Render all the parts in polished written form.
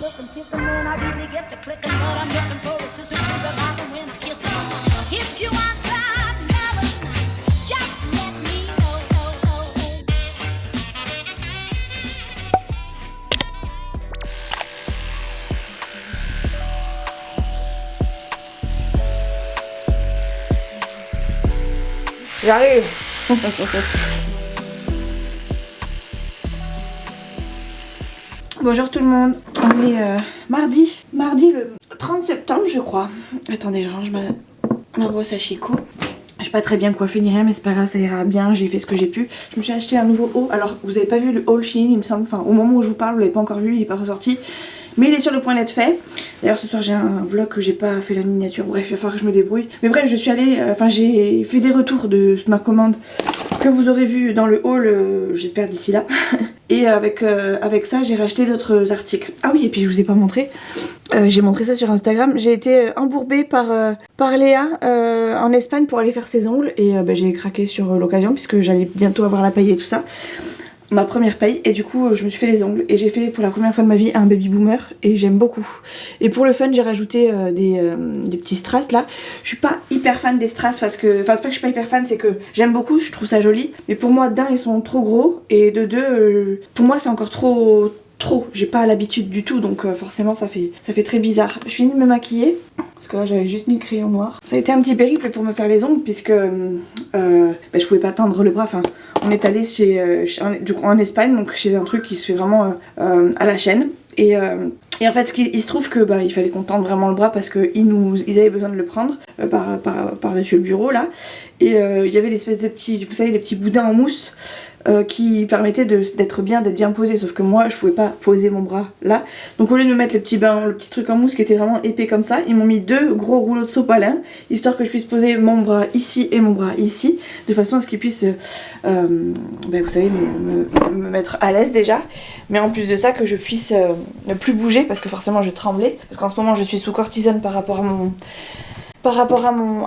looking, kissing when I really get to clicking, but I'm looking for a sister to the light and when I kiss her. If you want some melon, just let me know. J'arrive. Bonjour tout le monde, on est mardi le 30 septembre je crois. Attendez, je range ma brosse à chicot. Je suis pas très bien coiffée ni rien, mais c'est pas grave, ça ira bien, j'ai fait ce que j'ai pu. Je me suis acheté un nouveau haut, alors vous avez pas vu le haul Shein il me semble, enfin au moment où je vous parle vous l'avez pas encore vu, il est pas ressorti. Mais il est sur le point d'être fait. D'ailleurs ce soir j'ai un vlog que j'ai pas fait la miniature, bref il va falloir que je me débrouille. Mais bref je suis allée, j'ai fait des retours de ma commande que vous aurez vu dans le haul, j'espère d'ici là. Et avec ça j'ai racheté d'autres articles. Ah oui, et puis je vous ai pas montré, j'ai montré ça sur Instagram. J'ai été embourbée par Léa en Espagne pour aller faire ses ongles. Et j'ai craqué sur l'occasion puisque j'allais bientôt avoir la paye et tout ça. Ma première paye, et du coup je me suis fait les ongles et j'ai fait pour la première fois de ma vie un baby boomer et j'aime beaucoup. Et pour le fun j'ai rajouté des petits strass là. Je suis pas hyper fan des strass parce que, enfin c'est pas que je suis pas hyper fan, c'est que j'aime beaucoup, je trouve ça joli, mais pour moi d'un ils sont trop gros et de deux pour moi c'est encore trop, j'ai pas l'habitude du tout, donc forcément ça fait très bizarre. Je finis de me maquiller parce que là j'avais juste mis le crayon noir. Ça a été un petit périple pour me faire les ongles puisque je pouvais pas tendre le bras, enfin on est allé en Espagne, donc chez un truc qui se fait vraiment à la chaîne. Et en fait il se trouve que il fallait qu'on tende vraiment le bras parce qu'ils avaient besoin de le prendre par-dessus le bureau là. Et il y avait l'espèce de petits, vous savez, des petits boudins en mousse qui permettaient d'être bien posé, sauf que moi je pouvais pas poser mon bras là, donc au lieu de me mettre le petit truc en mousse qui était vraiment épais comme ça, ils m'ont mis deux gros rouleaux de sopalin histoire que je puisse poser mon bras ici et mon bras ici, de façon à ce qu'ils puissent vous savez me mettre à l'aise déjà, mais en plus de ça que je puisse ne plus bouger parce que forcément je tremblais, parce qu'en ce moment je suis sous cortisone par rapport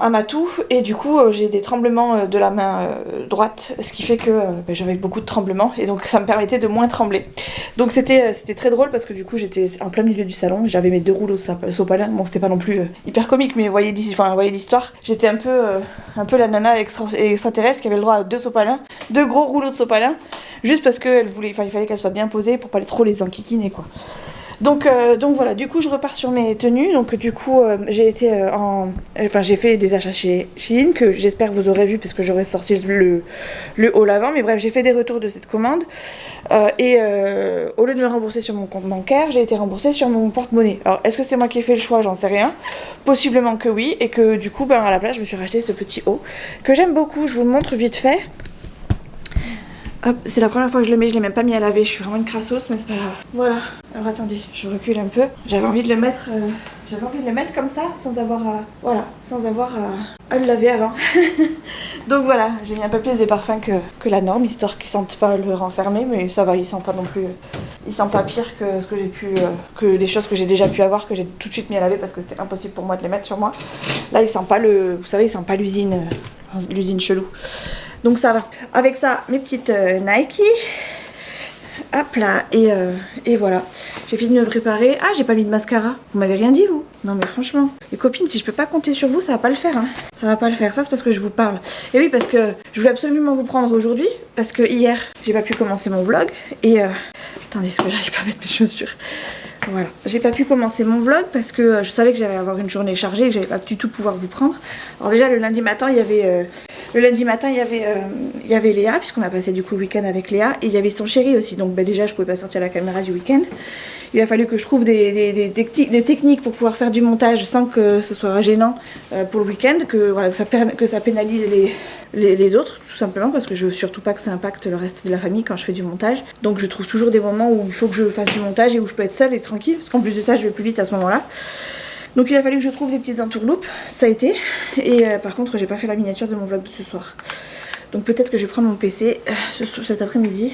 à ma toux, et du coup j'ai des tremblements de la main droite, ce qui fait que j'avais beaucoup de tremblements et donc ça me permettait de moins trembler. Donc c'était très drôle parce que du coup j'étais en plein milieu du salon et j'avais mes deux rouleaux de sopalin. Bon c'était pas non plus hyper comique, mais vous voyez l'histoire. J'étais un peu la nana extraterrestre qui avait le droit à deux gros rouleaux de sopalin, juste parce qu'il fallait qu'elle soit bien posée pour pas trop les enquiquiner quoi. Donc voilà, du coup je repars sur mes tenues. Donc du coup j'ai fait des achats chez Shein que j'espère que vous aurez vu parce que j'aurais sorti le haul avant. Mais bref, j'ai fait des retours de cette commande et au lieu de me rembourser sur mon compte bancaire, j'ai été remboursée sur mon porte-monnaie. Alors est-ce que c'est moi qui ai fait le choix? J'en sais rien. Possiblement que oui, et que du coup à la place je me suis racheté ce petit haut que j'aime beaucoup. Je vous le montre vite fait. Hop, c'est la première fois que je le mets, je l'ai même pas mis à laver, je suis vraiment une crassos, mais c'est pas grave. Voilà, alors attendez, je recule un peu. J'avais envie de le mettre comme ça, sans avoir à le laver avant. Donc voilà, j'ai mis un peu plus de parfum que la norme, histoire qu'ils sentent pas le renfermer, mais ça va, il sent pas non plus, il sent pas pire que ce que j'ai pu, que les choses que j'ai déjà pu avoir, que j'ai tout de suite mis à laver parce que c'était impossible pour moi de les mettre sur moi. Là, il sent pas vous savez, il sent pas l'usine chelou. Donc ça va. Avec ça, mes petites Nike. Hop là. Et voilà. J'ai fini de me préparer. Ah, j'ai pas mis de mascara. Vous m'avez rien dit, vous? Non mais franchement. Les copines, si je peux pas compter sur vous, ça va pas le faire. Hein. Ça va pas le faire. Ça, c'est parce que je vous parle. Et oui, parce que je voulais absolument vous prendre aujourd'hui. Parce que hier, j'ai pas pu commencer mon vlog. Et attendez, est-ce que j'arrive pas à mettre mes chaussures? Voilà, j'ai pas pu commencer mon vlog parce que je savais que j'allais avoir une journée chargée et que j'allais pas du tout pouvoir vous prendre. Alors déjà le lundi matin il y avait Léa, puisqu'on a passé du coup le week-end avec Léa, et il y avait son chéri aussi, donc déjà je pouvais pas sortir la caméra du week-end. Il a fallu que je trouve des techniques pour pouvoir faire du montage sans que ce soit gênant pour le week-end, que ça pénalise les autres, tout simplement, parce que je veux surtout pas que ça impacte le reste de la famille quand je fais du montage. Donc je trouve toujours des moments où il faut que je fasse du montage et où je peux être seule et tranquille, parce qu'en plus de ça je vais plus vite à ce moment-là. Donc il a fallu que je trouve des petites entourloupes, ça a été. Et par contre j'ai pas fait la miniature de mon vlog de ce soir. Donc peut-être que je vais prendre mon PC cet après-midi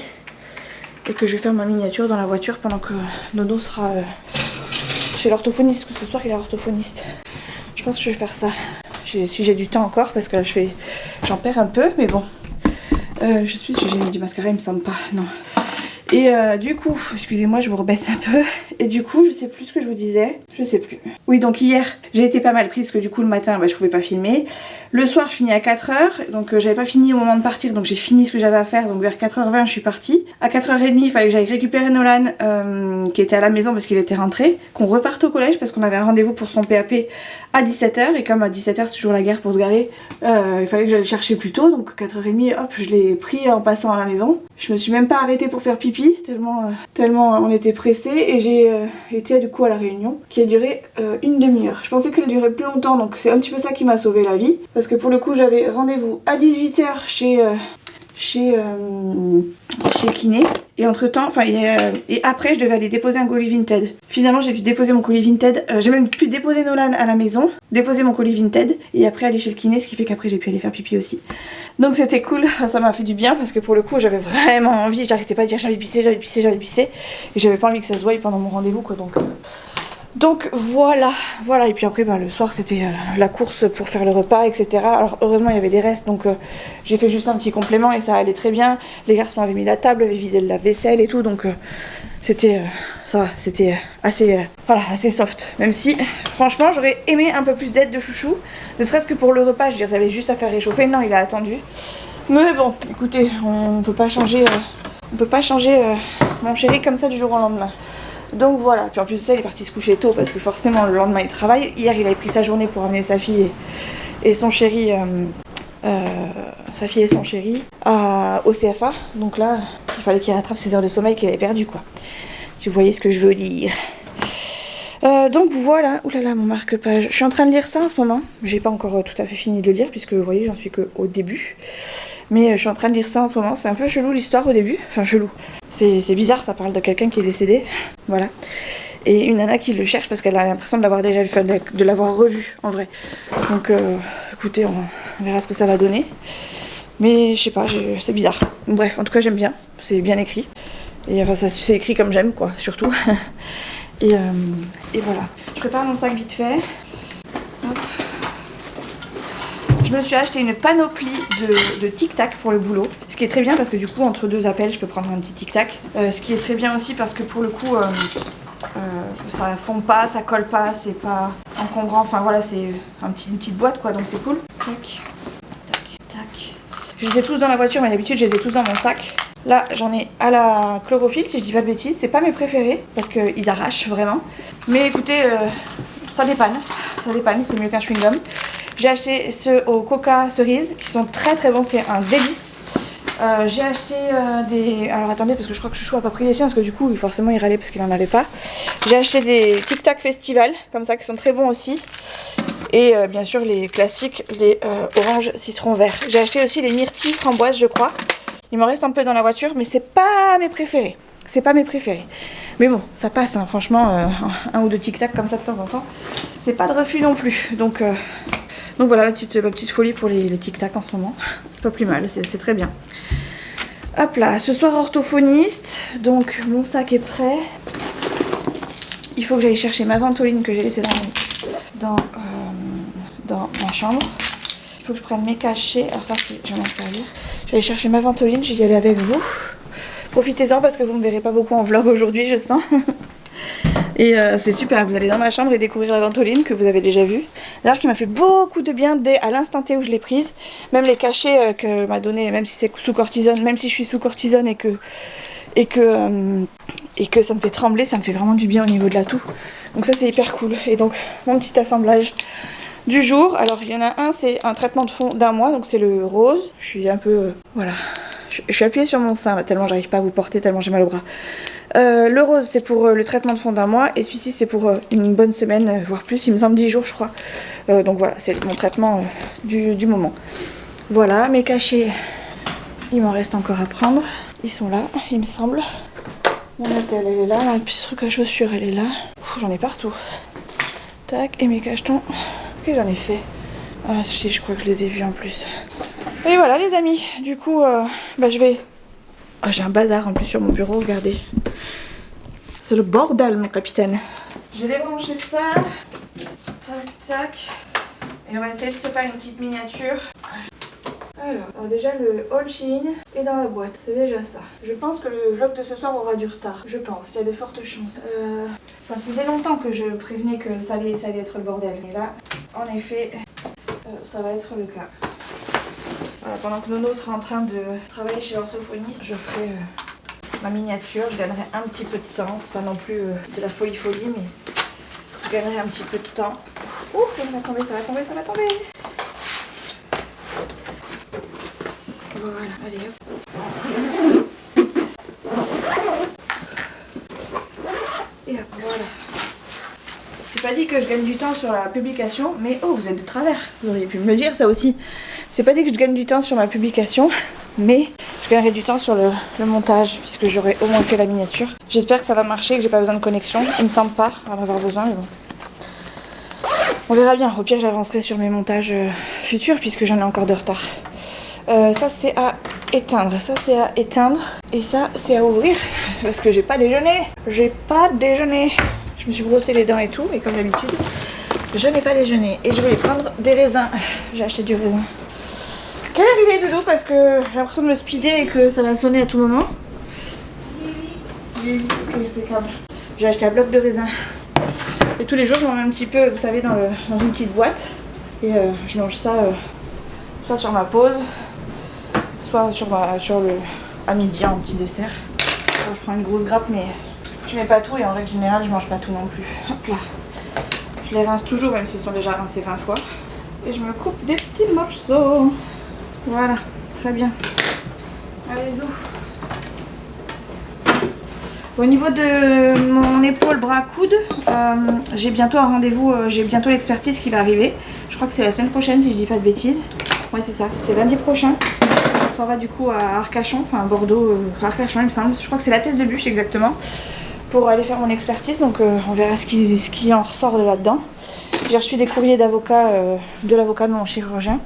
et que je vais faire ma miniature dans la voiture pendant que Nono sera chez l'orthophoniste, parce que ce soir il est orthophoniste. Je pense que je vais faire ça. Si j'ai du temps encore, parce que là j'en perds un peu, mais bon. Je suis, j'ai mis du mascara, il me semble pas, non. Et du coup, excusez-moi, je vous rebaisse un peu. Et du coup, je sais plus ce que je vous disais. Je sais plus. Oui, donc hier, j'ai été pas mal prise parce que du coup, le matin, je pouvais pas filmer. Le soir, je finis à 4h. Donc, j'avais pas fini au moment de partir. Donc, j'ai fini ce que j'avais à faire. Donc, vers 4h20, je suis partie. À 4h30, il fallait que j'aille récupérer Nolan qui était à la maison parce qu'il était rentré. Qu'on reparte au collège parce qu'on avait un rendez-vous pour son PAP à 17h. Et comme à 17h, c'est toujours la guerre pour se garer, il fallait que j'aille le chercher plus tôt. Donc, 4h30, hop, je l'ai pris en passant à la maison. Je me suis même pas arrêtée pour faire pipi. Tellement on était pressés. Et j'ai été du coup à la réunion qui a duré une demi-heure. Je pensais qu'elle durait plus longtemps, donc c'est un petit peu ça qui m'a sauvé la vie. Parce que pour le coup, j'avais rendez-vous à 18h chez Kiné. Et entre temps, et après, je devais aller déposer un colis Vinted. Finalement, j'ai dû déposer mon colis Vinted. J'ai même pu déposer Nolan à la maison, déposer mon colis Vinted et après aller chez le kiné, ce qui fait qu'après j'ai pu aller faire pipi aussi. Donc c'était cool, ça m'a fait du bien parce que pour le coup, j'avais vraiment envie. J'arrêtais pas de dire j'allais pisser. Et j'avais pas envie que ça se voie pendant mon rendez-vous, quoi. Donc voilà. Et puis après, le soir, c'était la course pour faire le repas, etc. Alors heureusement, il y avait des restes, donc j'ai fait juste un petit complément et ça allait très bien. Les garçons avaient mis la table, avaient vidé la vaisselle et tout, donc c'était assez soft. Même si, franchement, j'aurais aimé un peu plus d'aide de chouchou, ne serait-ce que pour le repas. Je veux dire, j'avais juste à faire réchauffer. Non, il a attendu. Mais bon, écoutez, on peut pas changer mon chéri comme ça du jour au lendemain. Donc voilà, puis en plus de ça, il est parti se coucher tôt parce que forcément le lendemain il travaille. Hier, il avait pris sa journée pour amener sa fille et son chéri, sa fille et son chéri au CFA. Donc là, il fallait qu'il rattrape ses heures de sommeil qu'il avait perdues, quoi. Si vous voyez ce que je veux dire. Donc voilà, oulala, mon marque-page. Je suis en train de lire ça en ce moment. J'ai pas encore tout à fait fini de le lire puisque vous voyez, j'en suis qu'au début. Mais je suis en train de lire ça en ce moment. C'est un peu chelou l'histoire au début. Enfin, chelou. C'est bizarre, ça parle de quelqu'un qui est décédé. Voilà. Et une nana qui le cherche parce qu'elle a l'impression de l'avoir déjà vu, de l'avoir revu en vrai. Donc écoutez, on verra ce que ça va donner. Mais je sais pas, c'est bizarre. Bref, en tout cas, j'aime bien. C'est bien écrit. Et enfin, ça c'est écrit comme j'aime, quoi, surtout. Et voilà. Je prépare mon sac vite fait. Hop. Je me suis acheté une panoplie de tic-tac pour le boulot. Ce qui est très bien parce que du coup, entre deux appels, je peux prendre un petit tic-tac. Ce qui est très bien aussi parce que pour le coup, ça fond pas, ça colle pas, c'est pas encombrant. Enfin voilà, c'est une petite boîte, quoi, donc c'est cool. Tac, tac, tac. Je les ai tous dans la voiture, mais d'habitude, je les ai tous dans mon sac. Là, j'en ai à la chlorophylle, si je dis pas de bêtises. C'est pas mes préférés parce qu'ils arrachent vraiment. Mais écoutez, ça dépanne, c'est mieux qu'un chewing-gum. J'ai acheté ceux au coca cerise qui sont très très bons, c'est un délice. J'ai acheté des... Alors attendez, parce que je crois que Chouchou a pas pris les siens, parce que du coup, forcément, il râlait parce qu'il en avait pas. J'ai acheté des Tic Tac Festival, comme ça, qui sont très bons aussi. Et bien sûr, les classiques, les orange citron vert. J'ai acheté aussi les myrtilles framboises, je crois. Il m'en reste un peu dans la voiture, mais c'est pas mes préférés. Mais bon, ça passe, hein, franchement, un ou deux Tic Tac comme ça de temps en temps. C'est pas de refus non plus, donc voilà ma petite folie pour les tic-tac en ce moment. C'est pas plus mal, c'est très bien. Hop là, ce soir orthophoniste, donc mon sac est prêt. Il faut que j'aille chercher ma ventoline que j'ai laissée dans ma chambre. Il faut que je prenne mes cachets, alors ça je vais m'en servir. Je vais aller chercher ma ventoline, je vais y aller avec vous. Profitez-en parce que vous ne me verrez pas beaucoup en vlog aujourd'hui, je sens. Et c'est super, vous allez dans ma chambre et découvrir la ventoline que vous avez déjà vue. D'ailleurs qui m'a fait beaucoup de bien dès à l'instant T où je l'ai prise. Même les cachets que m'a donné, même si c'est sous cortisone, même si je suis sous cortisone et que ça me fait trembler, ça me fait vraiment du bien au niveau de la toux. Donc ça c'est hyper cool. Et donc mon petit assemblage du jour. Alors il y en a un, c'est un traitement de fond d'1 mois, donc c'est le rose. Je suis un peu... voilà. Je suis appuyée sur mon sein là, tellement j'arrive pas à vous porter, tellement j'ai mal au bras. Le rose c'est pour le traitement de fond d'1 mois et celui-ci c'est pour une bonne semaine, voire plus, il me semble 10 jours je crois. Donc voilà, c'est mon traitement du moment. Voilà, mes cachets, il m'en reste encore à prendre. Ils sont là, il me semble. Mon attelle elle est là, ma petite truc à chaussures elle est là. J'en ai partout. Tac, et mes cachetons, que j'en ai fait. Ah si, je crois que je les ai vus en plus. Et voilà les amis, du coup je vais... Oh, j'ai un bazar en plus sur mon bureau, regardez. C'est le bordel mon capitaine. Je vais débrancher ça. Tac tac. Et on va essayer de se faire une petite miniature. Alors déjà le All Shein est dans la boîte, c'est déjà ça. Je pense que le vlog de ce soir aura du retard, je pense, il y a de fortes chances. Ça faisait longtemps que je prévenais que ça allait être le bordel, mais là, en effet, ça va être le cas. Voilà, pendant que Nono sera en train de travailler chez l'orthophoniste, je ferai ma miniature, je gagnerai un petit peu de temps, c'est pas non plus de la folie, mais je gagnerai un petit peu de temps. Ouh, ça va tomber, ça va tomber, ça va tomber. Voilà, allez hop. Et hop, voilà. C'est pas dit que je gagne du temps sur la publication, mais oh, vous êtes de travers. Vous auriez pu me le dire ça aussi. C'est pas dit que je gagne du temps sur ma publication, mais je gagnerai du temps sur le montage, puisque j'aurai au moins fait la miniature. J'espère que ça va marcher, que j'ai pas besoin de connexion. Il me semble pas en avoir besoin, mais bon. On verra bien. Au pire, j'avancerai sur mes montages futurs, puisque j'en ai encore de retard. Ça c'est à éteindre, ça c'est à éteindre et ça c'est à ouvrir parce que j'ai pas déjeuné. J'ai pas déjeuné. Je me suis brossé les dents et tout, mais comme d'habitude, je n'ai pas déjeuné et je vais prendre des raisins. J'ai acheté du raisin. Quelle heure il est, Doudou? Parce que j'ai l'impression de me speeder et que ça va sonner à tout moment. Ok, impeccable. J'ai acheté un bloc de raisin. Et tous les jours, je m'en mets un petit peu, vous savez, dans une petite boîte. Et je mange ça soit sur ma pause, soit à midi en petit dessert. Alors, je prends une grosse grappe, mais je mets pas tout et en règle générale, je mange pas tout non plus. Hop là. Je les rince toujours, même s'ils sont déjà rincés 20 fois. Et je me coupe des petits morceaux. Voilà, très bien. Allez-y. Au niveau de mon épaule, bras, coude, j'ai bientôt un rendez-vous, j'ai bientôt l'expertise qui va arriver. Je crois que c'est la semaine prochaine si je dis pas de bêtises. Ouais, c'est ça, c'est lundi prochain. On s'en va du coup à Arcachon, enfin à Bordeaux, Arcachon il me semble. Je crois que c'est la thèse de bûche exactement, pour aller faire mon expertise. Donc on verra ce qui en ressort de là-dedans. J'ai reçu des courriers d'avocat, de l'avocat de mon chirurgien.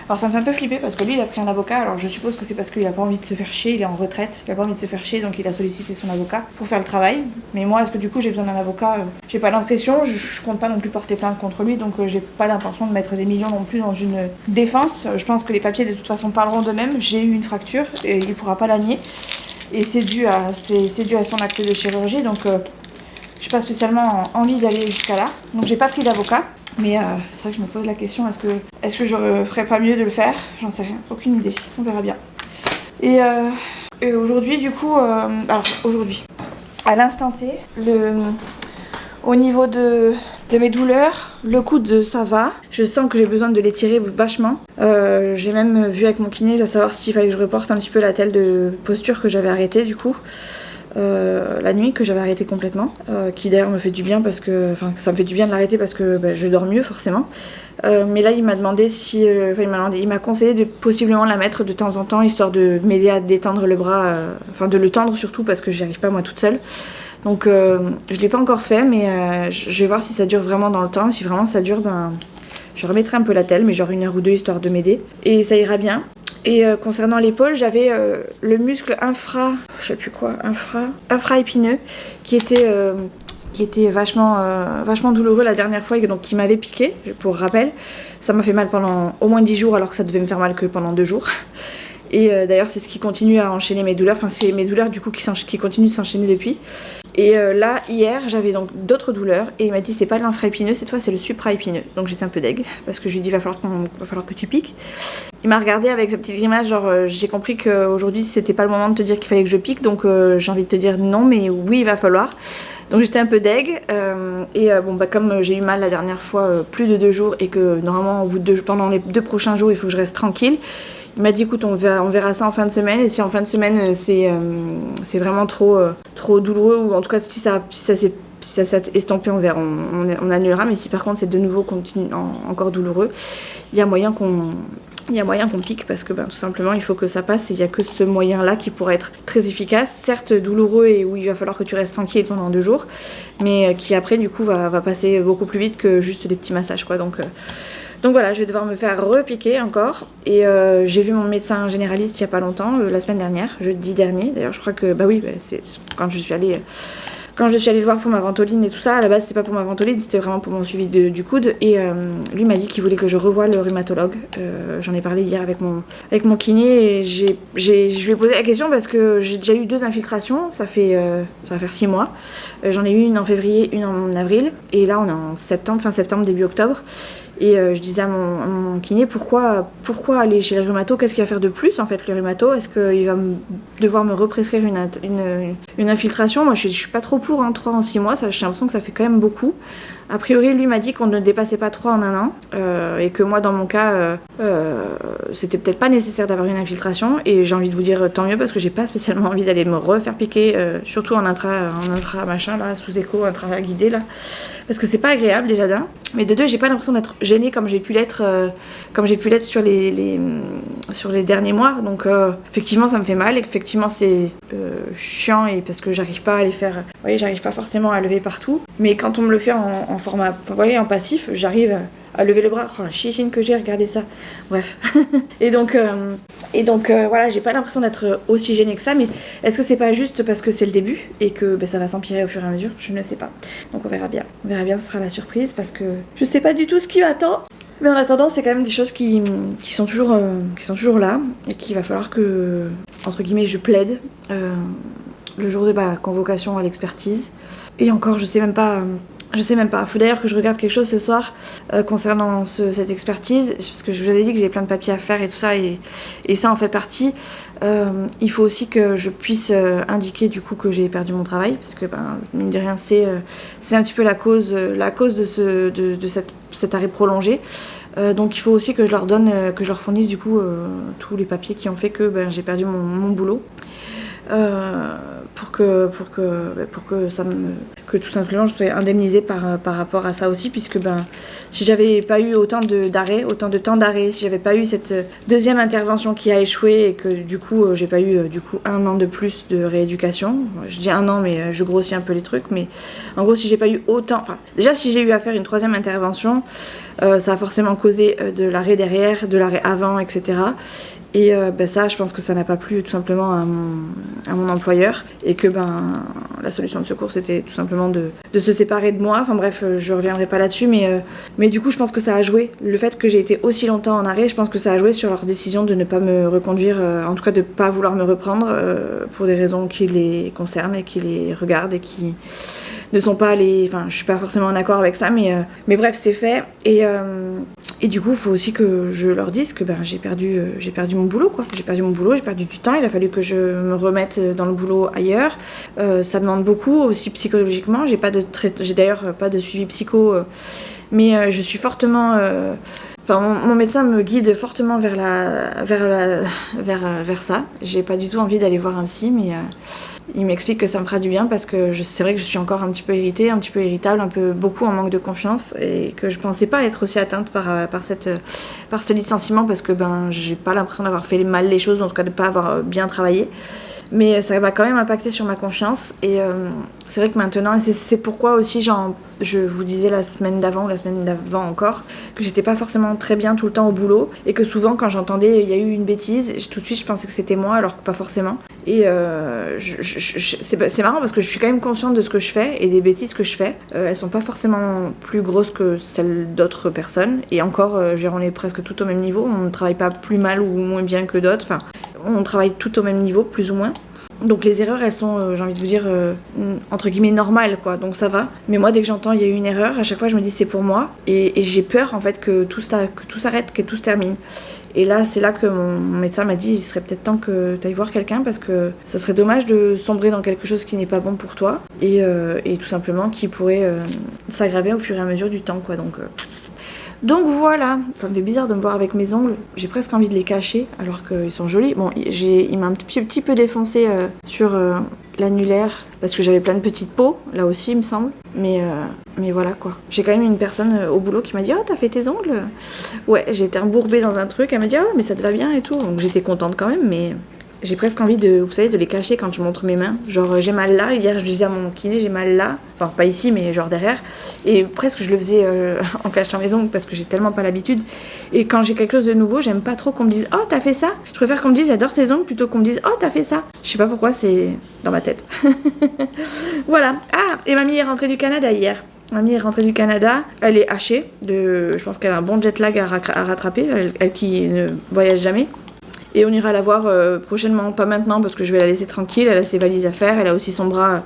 Alors ça me fait un peu flipper parce que lui il a pris un avocat, alors je suppose que c'est parce qu'il a pas envie de se faire chier, il est en retraite, il a pas envie de se faire chier donc il a sollicité son avocat pour faire le travail. Mais moi est-ce que du coup j'ai besoin d'un avocat? J'ai pas l'impression, je compte pas non plus porter plainte contre lui donc j'ai pas l'intention de mettre des millions non plus dans une défense. Je pense que les papiers de toute façon parleront d'eux-mêmes, j'ai eu une fracture et il pourra pas la nier. Et c'est dû à son acte de chirurgie donc j'ai pas spécialement envie d'aller jusqu'à là. Donc j'ai pas pris d'avocat. Mais c'est vrai que je me pose la question, est-ce que je ferais pas mieux de le faire? J'en sais rien, aucune idée, on verra bien. Et aujourd'hui du coup, alors aujourd'hui, à l'instant T, au niveau de mes douleurs, le coude ça va, je sens que j'ai besoin de l'étirer vachement. J'ai même vu avec mon kiné à savoir s'il fallait que je reporte un petit peu la telle de posture que j'avais arrêtée du coup. La nuit que j'avais arrêté complètement, qui d'ailleurs me fait du bien parce que, enfin ça me fait du bien de l'arrêter parce que je dors mieux forcément. Mais là il m'a demandé si, il m'a conseillé de possiblement la mettre de temps en temps histoire de m'aider à détendre le bras, enfin de le tendre surtout parce que j'y arrive pas moi toute seule. Donc je l'ai pas encore fait mais je vais voir si ça dure vraiment dans le temps. Si vraiment ça dure, ben je remettrai un peu la telle, mais genre 1 heure ou 2 histoire de m'aider et ça ira bien. Et concernant l'épaule, j'avais le muscle infra-épineux qui était vachement douloureux la dernière fois et donc qui m'avait piqué, pour rappel. Ça m'a fait mal pendant au moins 10 jours alors que ça devait me faire mal que pendant 2 jours. Et d'ailleurs c'est ce qui continue à enchaîner mes douleurs, enfin c'est mes douleurs du coup qui continuent de s'enchaîner depuis. Et là hier j'avais donc d'autres douleurs et il m'a dit c'est pas l'infra-épineux, cette fois c'est le supra-épineux. Donc j'étais un peu deg parce que je lui ai dit va falloir que tu piques. Il m'a regardé avec sa petite grimace genre j'ai compris qu'aujourd'hui c'était pas le moment de te dire qu'il fallait que je pique donc j'ai envie de te dire non mais oui il va falloir. Donc j'étais un peu deg comme j'ai eu mal la dernière fois plus de 2 jours et que normalement pendant les 2 prochains jours il faut que je reste tranquille. Il m'a dit écoute on verra ça en fin de semaine et si en fin de semaine c'est vraiment trop douloureux ou en tout cas si ça s'est estompé on annulera mais si par contre c'est de nouveau encore douloureux il y a moyen qu'on pique parce que tout simplement il faut que ça passe et il n'y a que ce moyen là qui pourrait être très efficace, certes douloureux et où il va falloir que tu restes tranquille pendant 2 jours mais qui après du coup va passer beaucoup plus vite que juste des petits massages quoi donc voilà, je vais devoir me faire repiquer encore et j'ai vu mon médecin généraliste il n'y a pas longtemps, la semaine dernière, jeudi dernier d'ailleurs je crois que c'est quand je suis allée quand je suis allée le voir pour ma ventoline et tout ça, à la base c'était pas pour ma ventoline, c'était vraiment pour mon suivi du coude. Et lui m'a dit qu'il voulait que je revoie le rhumatologue. J'en ai parlé hier avec mon kiné et je lui ai posé la question parce que j'ai déjà eu 2 infiltrations, ça va faire 6 mois. J'en ai eu une en février, une en avril, et là on est en septembre, fin septembre, début octobre. Et je disais à mon kiné, pourquoi aller chez le rhumato? Qu'est-ce qu'il va faire de plus en fait le rhumato? Est-ce qu'il va devoir me represcrire une infiltration? Moi je suis pas trop pour, 3 en 6 mois, j'ai l'impression que ça fait quand même beaucoup. A priori, lui m'a dit qu'on ne dépassait pas 3 en un an et que moi, dans mon cas, c'était peut-être pas nécessaire d'avoir une infiltration. Et j'ai envie de vous dire tant mieux parce que j'ai pas spécialement envie d'aller me refaire piquer, surtout en intra machin là, sous écho, intra guidé là, parce que c'est pas agréable déjà d'un. Mais de deux, j'ai pas l'impression d'être gênée comme j'ai pu l'être sur les derniers mois. Donc effectivement, ça me fait mal. Effectivement, c'est chiant et parce que j'arrive pas à les faire. Vous voyez, j'arrive pas forcément à lever partout. Mais quand on me le fait en format, vous voyez, en passif, j'arrive à lever le bras. Oh, la chichine que j'ai, regardez ça. Bref. et donc voilà, j'ai pas l'impression d'être aussi gênée que ça. Mais est-ce que c'est pas juste parce que c'est le début et que ça va s'empirer au fur et à mesure? Je ne sais pas. Donc on verra bien. On verra bien, ce sera la surprise parce que je sais pas du tout ce qui m'attend. Mais en attendant, c'est quand même des choses qui sont toujours là et qu'il va falloir que, entre guillemets, je plaide le jour de ma convocation à l'expertise. Et encore, je sais même pas. Faut d'ailleurs que je regarde quelque chose ce soir concernant cette expertise, parce que je vous avais dit que j'ai plein de papiers à faire et tout ça, et ça en fait partie. Il faut aussi que je puisse indiquer du coup que j'ai perdu mon travail, parce que mine de rien c'est un petit peu la cause de cet arrêt prolongé. Donc il faut aussi que je leur donne, que je leur fournisse du coup tous les papiers qui ont fait que j'ai perdu mon boulot. Pour que tout simplement je sois indemnisée par rapport à ça aussi, puisque si j'avais pas eu autant de temps d'arrêt, si j'avais pas eu cette deuxième intervention qui a échoué et que du coup j'ai pas eu un an de plus de rééducation, je dis un an mais je grossis un peu les trucs, mais en gros si j'ai pas eu autant, déjà si j'ai eu à faire une 3e intervention, ça a forcément causé de l'arrêt derrière, de l'arrêt avant, etc. Et ça, je pense que ça n'a pas plu tout simplement à mon employeur et que la solution de secours c'était tout simplement de se séparer de moi. Enfin bref, je reviendrai pas là-dessus, mais du coup je pense que ça a joué. Le fait que j'ai été aussi longtemps en arrêt, je pense que ça a joué sur leur décision de ne pas me reconduire, en tout cas de pas vouloir me reprendre pour des raisons qui les concernent et qui les regardent et qui ne sont pas je suis pas forcément en accord avec ça, mais bref, c'est fait. Et du coup, il faut aussi que je leur dise que j'ai perdu mon boulot, quoi. J'ai perdu mon boulot, j'ai perdu du temps, il a fallu que je me remette dans le boulot ailleurs. Ça demande beaucoup, aussi psychologiquement. J'ai d'ailleurs pas de suivi psycho, mais je suis fortement... mon médecin me guide fortement vers ça. J'ai pas du tout envie d'aller voir un psy, mais... il m'explique que ça me fera du bien parce que c'est vrai que je suis encore un petit peu irritée, un petit peu irritable, beaucoup en manque de confiance et que je pensais pas être aussi atteinte par ce licenciement parce que j'ai pas l'impression d'avoir fait mal les choses, en tout cas de pas avoir bien travaillé. Mais ça va quand même impacter sur ma confiance et c'est vrai que maintenant, et c'est pourquoi aussi je vous disais la semaine d'avant encore, que j'étais pas forcément très bien tout le temps au boulot et que souvent quand j'entendais il y a eu une bêtise, tout de suite je pensais que c'était moi alors que pas forcément. Et c'est marrant parce que je suis quand même consciente de ce que je fais et des bêtises que je fais. Elles sont pas forcément plus grosses que celles d'autres personnes et encore, on est presque tout au même niveau, on ne travaille pas plus mal ou moins bien que d'autres, on travaille tout au même niveau, plus ou moins. Donc les erreurs, elles sont, j'ai envie de vous dire, entre guillemets normales, quoi. Donc ça va. Mais moi, dès que j'entends il y a eu une erreur, à chaque fois, je me dis c'est pour moi. Et j'ai peur, en fait, que tout s'arrête, que tout se termine. Et là, c'est là que mon médecin m'a dit il serait peut-être temps que tu ailles voir quelqu'un parce que ça serait dommage de sombrer dans quelque chose qui n'est pas bon pour toi et tout simplement qui pourrait s'aggraver au fur et à mesure du temps, quoi. Donc voilà, ça me fait bizarre de me voir avec mes ongles, j'ai presque envie de les cacher alors qu'ils sont jolis. Bon, il m'a un petit peu défoncé sur l'annulaire parce que j'avais plein de petites peaux, là aussi il me semble. Mais voilà quoi. J'ai quand même une personne au boulot qui m'a dit « Oh, t'as fait tes ongles ?» Ouais, j'ai été embourbée dans un truc, elle m'a dit « Oh, mais ça te va bien et tout ». Donc j'étais contente quand même, mais J'ai presque envie de, vous savez, de les cacher quand je montre mes mains. Genre j'ai mal là, hier je disais à mon kiné j'ai mal là, enfin pas ici mais genre derrière. Et presque je le faisais en cachant mes ongles parce que j'ai tellement pas l'habitude. Et quand j'ai quelque chose de nouveau, j'aime pas trop qu'on me dise oh t'as fait ça. Je préfère qu'on me dise j'adore tes ongles plutôt qu'on me dise oh t'as fait ça. Je sais pas pourquoi, c'est dans ma tête. Voilà. Ah, et mamie est rentrée du Canada hier. Mamie est rentrée du Canada, elle est hachée, je pense qu'elle a un bon jet lag à rattraper, elle qui ne voyage jamais. Et on ira la voir prochainement, pas maintenant parce que je vais la laisser tranquille, elle a ses valises à faire, elle a aussi son bras,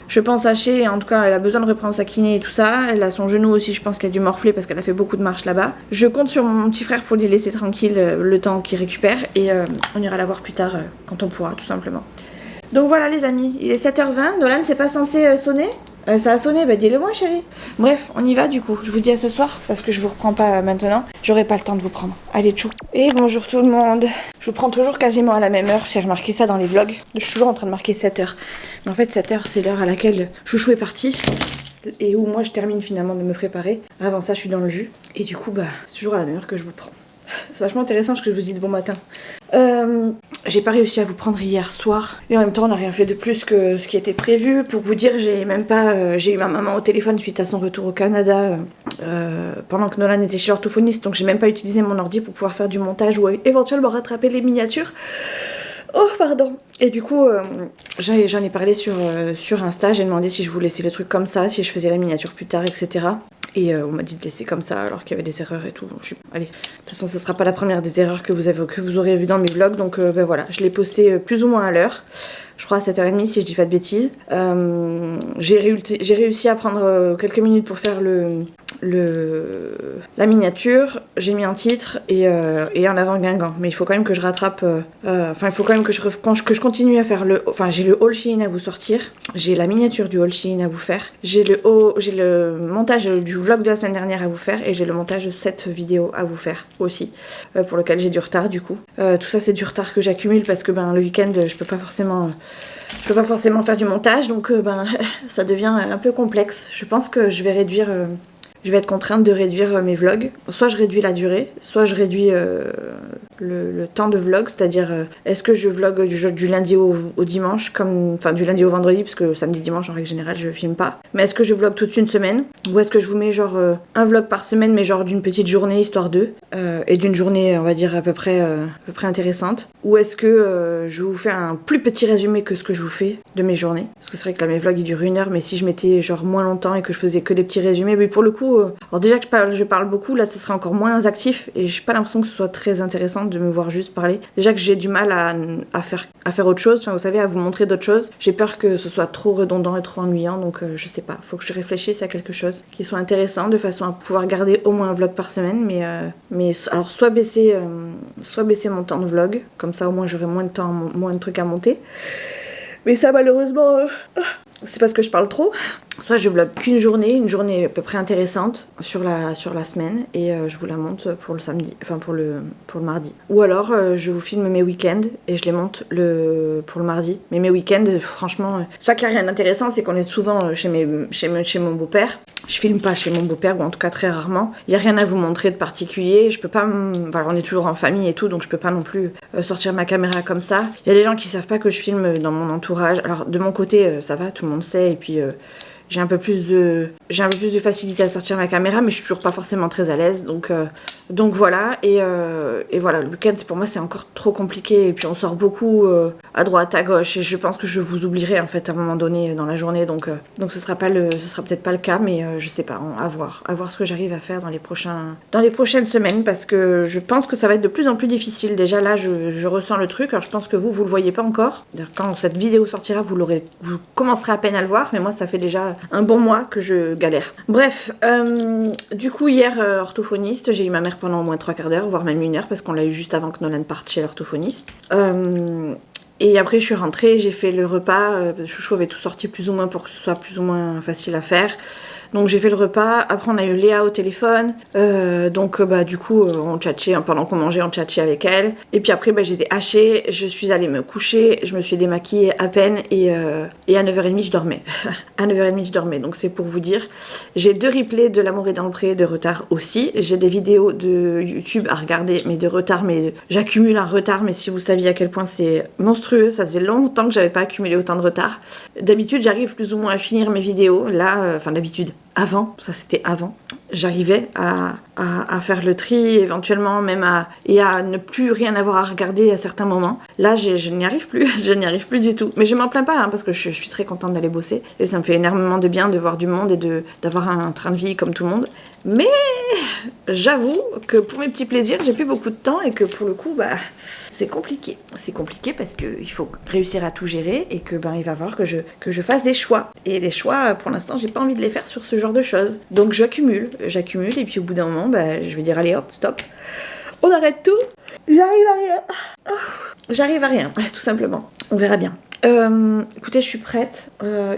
je pense, haché, en tout cas elle a besoin de reprendre sa kiné et tout ça, elle a son genou aussi, je pense qu'elle a dû morfler parce qu'elle a fait beaucoup de marches là-bas. Je compte sur mon petit frère pour les laisser tranquille le temps qu'il récupère et on ira la voir plus tard quand on pourra, tout simplement. Donc voilà les amis, il est 7h20, Nolan c'est pas censé sonner ça a sonné, bah dis-le moi chérie. Bref, on y va du coup. Je vous dis à ce soir parce que je vous reprends pas maintenant. J'aurai pas le temps de vous prendre. Allez, tchou. Et bonjour tout le monde. Je vous prends toujours quasiment à la même heure. J'ai remarqué ça dans les vlogs. Je suis toujours en train de marquer 7h. Mais en fait, 7h, c'est l'heure à laquelle Chouchou est parti. Et où moi je termine finalement de me préparer. Avant ça, je suis dans le jus. Et du coup, bah, c'est toujours à la même heure que je vous prends. C'est vachement intéressant ce que je vous dis de bon matin. J'ai pas réussi à vous prendre hier soir et en même temps on n'a rien fait de plus que ce qui était prévu. Pour vous dire, j'ai eu ma maman au téléphone suite à son retour au Canada pendant que Nolan était chez l'orthophoniste, donc j'ai même pas utilisé mon ordi pour pouvoir faire du montage ou éventuellement rattraper les miniatures. Oh pardon. Et du coup j'en ai parlé sur Insta, j'ai demandé si je vous laissais le truc comme ça, si je faisais la miniature plus tard, etc. Et on m'a dit de laisser comme ça alors qu'il y avait des erreurs et tout. Allez, de toute façon ça sera pas la première des erreurs que vous aurez vu dans mes vlogs. Donc ben voilà, je l'ai posté plus ou moins à l'heure. Je crois à 7h30 si je dis pas de bêtises. J'ai réussi à prendre quelques minutes pour faire la miniature. J'ai mis un titre et un avant Guingamp. Mais il faut quand même que je rattrape. Enfin, il faut quand même que je continue à faire le. Enfin, j'ai le haul Shein à vous sortir. J'ai la miniature du haul Shein à vous faire. J'ai le montage du vlog de la semaine dernière à vous faire. Et j'ai le montage de cette vidéo à vous faire aussi. Pour lequel j'ai du retard du coup. Tout ça, c'est du retard que j'accumule parce que le week-end, je peux pas forcément faire du montage, donc ça devient un peu complexe. Je pense que je vais être contrainte de réduire mes vlogs. Soit je réduis la durée, soit je réduis le temps de vlog, c'est-à-dire est-ce que je vlog du lundi au dimanche, enfin du lundi au vendredi, parce que samedi dimanche en règle générale je filme pas, mais est-ce que je vlog toute une semaine, ou est-ce que je vous mets genre un vlog par semaine mais genre d'une petite journée histoire d'eux, et d'une journée on va dire à peu près intéressante, ou est-ce que je vous fais un plus petit résumé que ce que je vous fais de mes journées, parce que c'est vrai que là mes vlogs ils durent 1 heure, mais si je mettais genre moins longtemps et que je faisais que des petits résumés, mais pour le coup alors déjà que je parle beaucoup, là ce serait encore moins actif et j'ai pas l'impression que ce soit très intéressant de me voir juste parler. Déjà que j'ai du mal à faire autre chose, enfin vous savez, à vous montrer d'autres choses. J'ai peur que ce soit trop redondant et trop ennuyant, donc je sais pas, faut que je réfléchisse à quelque chose qui soit intéressant de façon à pouvoir garder au moins un vlog par semaine, mais alors soit baisser mon temps de vlog, comme ça au moins j'aurai moins de trucs à monter. Mais ça malheureusement c'est parce que je parle trop. Soit je vlog qu'une journée, une journée à peu près intéressante sur la semaine, et je vous la monte pour le samedi, enfin pour le mardi. Ou alors je vous filme mes week-ends et je les monte pour le mardi. Mais mes week-ends, franchement, c'est pas qu'il n'y a rien d'intéressant, c'est qu'on est souvent chez mon beau-père. Je filme pas chez mon beau-père, ou en tout cas très rarement. Il n'y a rien à vous montrer de particulier. Je peux pas. Enfin, on est toujours en famille et tout, donc je peux pas non plus sortir ma caméra comme ça. Il y a des gens qui savent pas que je filme dans mon entourage. Alors de mon côté, ça va, tout le monde sait, et puis. J'ai un peu plus de facilité à sortir ma caméra, mais je suis toujours pas forcément très à l'aise, donc voilà. Et voilà, le week-end pour moi c'est encore trop compliqué, et puis on sort beaucoup à droite, à gauche, et je pense que je vous oublierai en fait à un moment donné dans la journée, donc ce sera peut-être pas le cas, mais je sais pas, à voir ce que j'arrive à faire dans les prochaines semaines, parce que je pense que ça va être de plus en plus difficile. Déjà là je ressens le truc, alors je pense que vous le voyez pas encore. Quand cette vidéo sortira, vous commencerez à peine à le voir, mais moi ça fait déjà un bon mois que je galère. Bref, du coup hier orthophoniste, j'ai eu ma mère pendant au moins 3/4 d'heure, voire même 1 heure, parce qu'on l'a eu juste avant que Nolan parte chez l'orthophoniste. Et après je suis rentrée, j'ai fait le repas, Chouchou avait tout sorti plus ou moins pour que ce soit plus ou moins facile à faire. Donc j'ai fait le repas, après on a eu Léa au téléphone, du coup on tchatchait, pendant qu'on mangeait on tchatchait avec elle. Et puis après j'étais hachée, je suis allée me coucher, je me suis démaquillée à peine et à 9h30 je dormais. À 9h30 je dormais, donc c'est pour vous dire. J'ai 2 replays de L'amour est dans le pré de retard aussi. J'ai des vidéos de YouTube à regarder, mais de retard, mais j'accumule un retard, mais si vous saviez à quel point c'est monstrueux, ça faisait longtemps que j'avais pas accumulé autant de retard. D'habitude, j'arrive plus ou moins à finir mes vidéos. Là, d'habitude, avant, ça c'était avant, j'arrivais à faire le tri, éventuellement même à ne plus rien avoir à regarder à certains moments. Là, je n'y arrive plus, je n'y arrive plus du tout. Mais je m'en plains pas, hein, parce que je suis très contente d'aller bosser, et ça me fait énormément de bien de voir du monde et d'avoir un train de vie comme tout le monde. Mais j'avoue que pour mes petits plaisirs, j'ai plus beaucoup de temps et que pour le coup, c'est compliqué. C'est compliqué parce qu'il faut réussir à tout gérer et que il va falloir que je fasse des choix. Et les choix, pour l'instant, j'ai pas envie de les faire sur ce genre de choses. Donc j'accumule et puis au bout d'un moment, je vais dire allez hop, stop. On arrête tout. J'arrive à rien, tout simplement. On verra bien. Écoutez, je suis prête.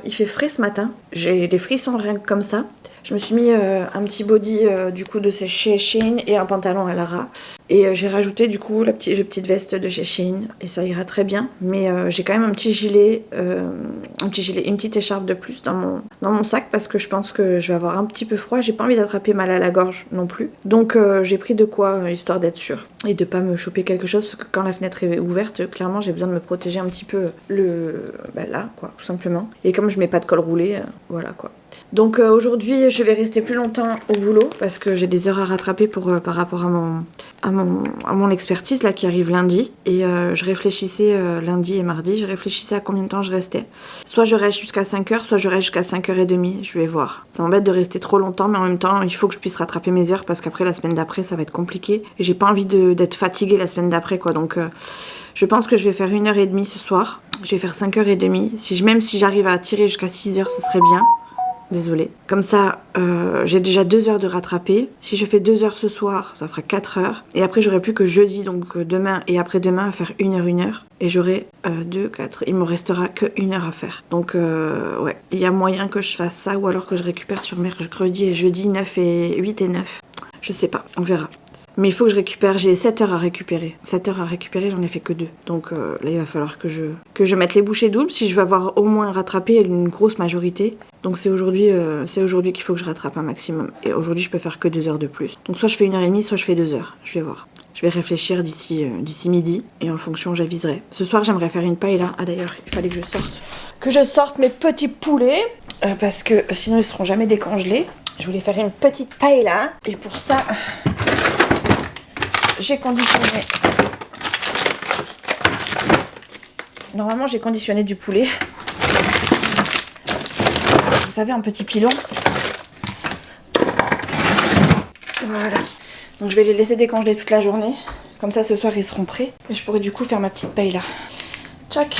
Il fait frais ce matin. J'ai des frissons rien que comme ça. Je me suis mis un petit body du coup de chez Shein et un pantalon à Lara. Et j'ai rajouté du coup la petite veste de chez Shein et ça ira très bien. Mais j'ai quand même un petit gilet, une petite écharpe de plus dans mon sac parce que je pense que je vais avoir un petit peu froid. J'ai pas envie d'attraper mal à la gorge non plus. Donc j'ai pris de quoi histoire d'être sûre et de pas me choper quelque chose parce que quand la fenêtre est ouverte, clairement j'ai besoin de me protéger un petit peu là quoi, tout simplement. Et comme je mets pas de col roulé, voilà quoi. Donc aujourd'hui je vais rester plus longtemps au boulot parce que j'ai des heures à rattraper par rapport à mon expertise là qui arrive lundi et je réfléchissais lundi et mardi, je réfléchissais à combien de temps je restais. Soit je reste jusqu'à 5h, soit je reste jusqu'à 5h30, je vais voir. Ça m'embête de rester trop longtemps mais en même temps il faut que je puisse rattraper mes heures parce qu'après la semaine d'après ça va être compliqué et j'ai pas envie d'être fatiguée la semaine d'après quoi donc je pense que je vais faire 1h30 ce soir, je vais faire 5h30, même si j'arrive à tirer jusqu'à 6h ce serait bien. Désolée. Comme ça, j'ai déjà 2 heures de rattraper. Si je fais 2 heures ce soir, ça fera 4 heures. Et après, j'aurai plus que jeudi, donc demain et après-demain, à faire 1 heure. Et j'aurai 2, 4. Il me restera que 1 heure à faire. Donc, ouais. Il y a moyen que je fasse ça ou alors que je récupère sur mercredi et jeudi 8 et 9. Je sais pas, on verra. Mais il faut que je récupère, j'ai 7 heures à récupérer. 7 heures à récupérer, j'en ai fait que 2. Donc là, il va falloir que je mette les bouchées doubles si je veux avoir au moins rattrapé une grosse majorité. Donc c'est aujourd'hui qu'il faut que je rattrape un maximum. Et aujourd'hui, je peux faire que 2 heures de plus. Donc soit je fais 1h30, soit je fais 2 heures. Je vais voir. Je vais réfléchir d'ici midi et en fonction, j'aviserai. Ce soir, j'aimerais faire une paella. Ah d'ailleurs, il fallait que je sorte mes petits poulets parce que sinon, ils seront jamais décongelés. Je voulais faire une petite paella et pour ça... J'ai conditionné. Normalement, j'ai conditionné du poulet. Vous savez, un petit pilon. Voilà. Donc, je vais les laisser décongeler toute la journée. Comme ça, ce soir, ils seront prêts. Et je pourrai du coup faire ma petite paella. Tchac.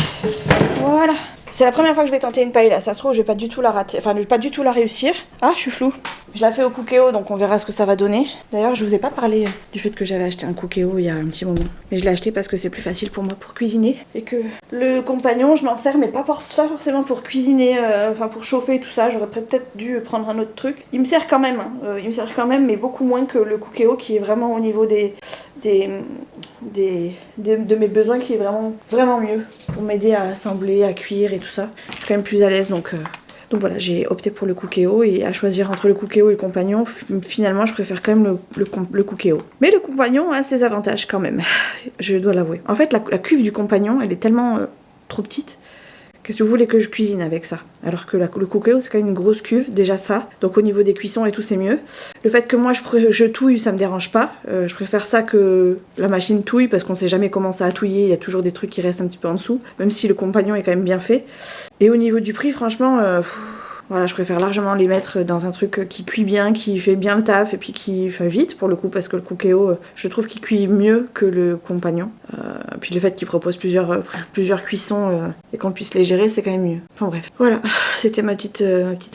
Voilà. C'est la première fois que je vais tenter une paella. Ça se trouve, je vais pas du tout la rater. Enfin, je vais pas du tout la réussir. Ah, je suis floue. Je la fais au Cookéo, donc on verra ce que ça va donner. D'ailleurs, je vous ai pas parlé du fait que j'avais acheté un Cookéo il y a un petit moment. Mais je l'ai acheté parce que c'est plus facile pour moi pour cuisiner. Et que le compagnon, je m'en sers, mais pas forcément pour cuisiner, pour chauffer tout ça. J'aurais peut-être dû prendre un autre truc. Il me sert quand même, il me sert quand même, mais beaucoup moins que le Cookéo qui est vraiment au niveau de mes besoins, qui est vraiment mieux pour m'aider à assembler, à cuire et tout ça. Je suis quand même plus à l'aise, donc voilà, j'ai opté pour le Cookéo et à choisir entre le Cookéo et le compagnon, finalement je préfère quand même le Cookéo. Mais le compagnon a ses avantages quand même, je dois l'avouer. En fait, la cuve du compagnon, elle est tellement trop petite. Qu'est-ce que vous voulez que je cuisine avec ça? Alors que le Cookéo, c'est quand même une grosse cuve, déjà ça. Donc au niveau des cuissons et tout, c'est mieux. Le fait que moi, je touille, ça me dérange pas. Je préfère ça que la machine touille, parce qu'on sait jamais comment ça a touillé. Il y a toujours des trucs qui restent un petit peu en dessous, même si le compagnon est quand même bien fait. Et au niveau du prix, franchement... Voilà, je préfère largement les mettre dans un truc qui cuit bien, qui fait bien le taf et puis qui fait vite pour le coup, parce que le Cookéo, je trouve qu'il cuit mieux que le compagnon. Puis le fait qu'il propose plusieurs cuissons et qu'on puisse les gérer, c'est quand même mieux. Enfin bref, voilà, c'était ma petite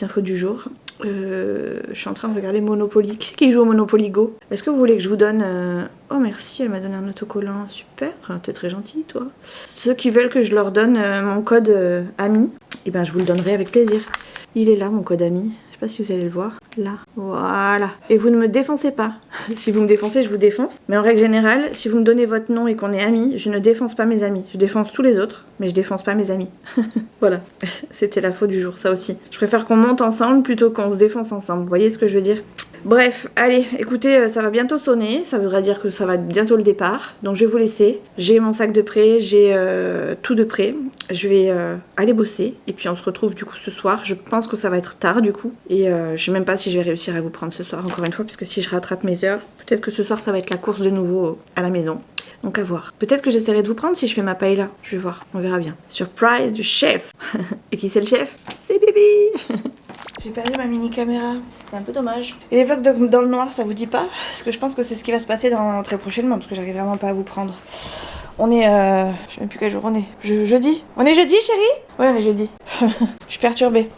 info du jour. Je suis en train de regarder Monopoly. Qui c'est qui joue au Monopoly Go? Est-ce que vous voulez que je vous donne... Oh merci, elle m'a donné un autocollant. Super, t'es très gentille toi. Ceux qui veulent que je leur donne mon code ami, eh ben je vous le donnerai avec plaisir. Il est là mon code ami. pas si vous allez le voir. Là. Voilà. Et vous ne me défoncez pas. Si vous me défoncez, je vous défonce. Mais en règle générale, si vous me donnez votre nom et qu'on est amis, je ne défonce pas mes amis. Je défonce tous les autres, mais je défonce pas mes amis. Voilà. C'était la faute du jour, ça aussi. Je préfère qu'on monte ensemble plutôt qu'on se défonce ensemble. Vous voyez ce que je veux dire? Bref, allez, écoutez, ça va bientôt sonner, ça voudra dire que ça va être bientôt le départ, donc je vais vous laisser. J'ai mon sac de prêt, j'ai tout de prêt, je vais aller bosser, et puis on se retrouve du coup ce soir. Je pense que ça va être tard du coup, et je sais même pas si je vais réussir à vous prendre ce soir, encore une fois, puisque si je rattrape mes heures, peut-être que ce soir ça va être la course de nouveau à la maison. Donc à voir. Peut-être que j'essaierai de vous prendre si je fais ma paella. Je vais voir, on verra bien. Surprise du chef. Et qui c'est le chef? C'est Bibi. J'ai perdu ma mini caméra, c'est un peu dommage. Et les vlogs dans le noir, ça vous dit pas? Parce que je pense que c'est ce qui va se passer très prochainement, parce que j'arrive vraiment pas à vous prendre. On est, je sais même plus quel jour on est. Jeudi. On est jeudi, chérie? Ouais, on est jeudi. Je suis perturbée.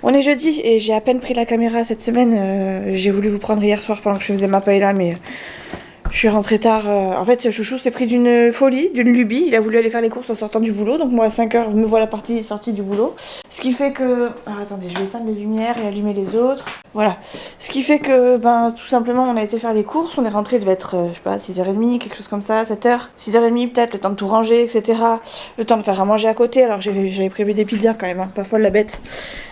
On est jeudi et j'ai à peine pris la caméra cette semaine. J'ai voulu vous prendre hier soir pendant que je faisais ma paella, mais je suis rentrée tard. En fait, Chouchou s'est pris d'une folie, d'une lubie. Il a voulu aller faire les courses en sortant du boulot. Donc moi, à 5h, me voilà sortie du boulot. Ce qui fait que... Alors attendez, je vais éteindre les lumières et allumer les autres. Voilà. Ce qui fait que, tout simplement, on a été faire les courses. On est rentré, il devait être, je sais pas, 6h30, quelque chose comme ça, 7h. 6h30 peut-être, le temps de tout ranger, etc. Le temps de faire à manger à côté. Alors j'avais prévu des pizzas quand même, hein. Pas folle la bête.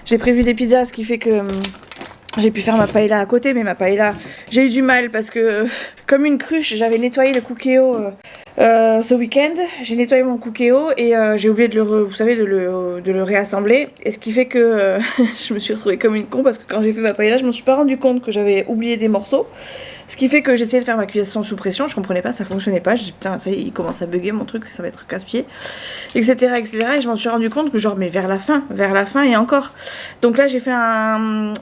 J'ai prévu des pizzas, ce qui fait que... J'ai pu faire ma paella à côté, mais ma paella, j'ai eu du mal parce que, comme une cruche, j'avais nettoyé le Cookéo ce week-end. J'ai nettoyé mon Cookéo et j'ai oublié de le réassembler. Et ce qui fait que je me suis retrouvée comme une con parce que quand j'ai fait ma paella, je me suis pas rendu compte que j'avais oublié des morceaux. Ce qui fait que j'essayais de faire ma cuisson sous pression, je comprenais pas, ça fonctionnait pas. Je dis putain, ça y est, il commence à bugger mon truc, ça va être casse-pied, etc., etc. Et je m'en suis rendu compte que genre, mais vers la fin et encore. Donc là, j'ai fait une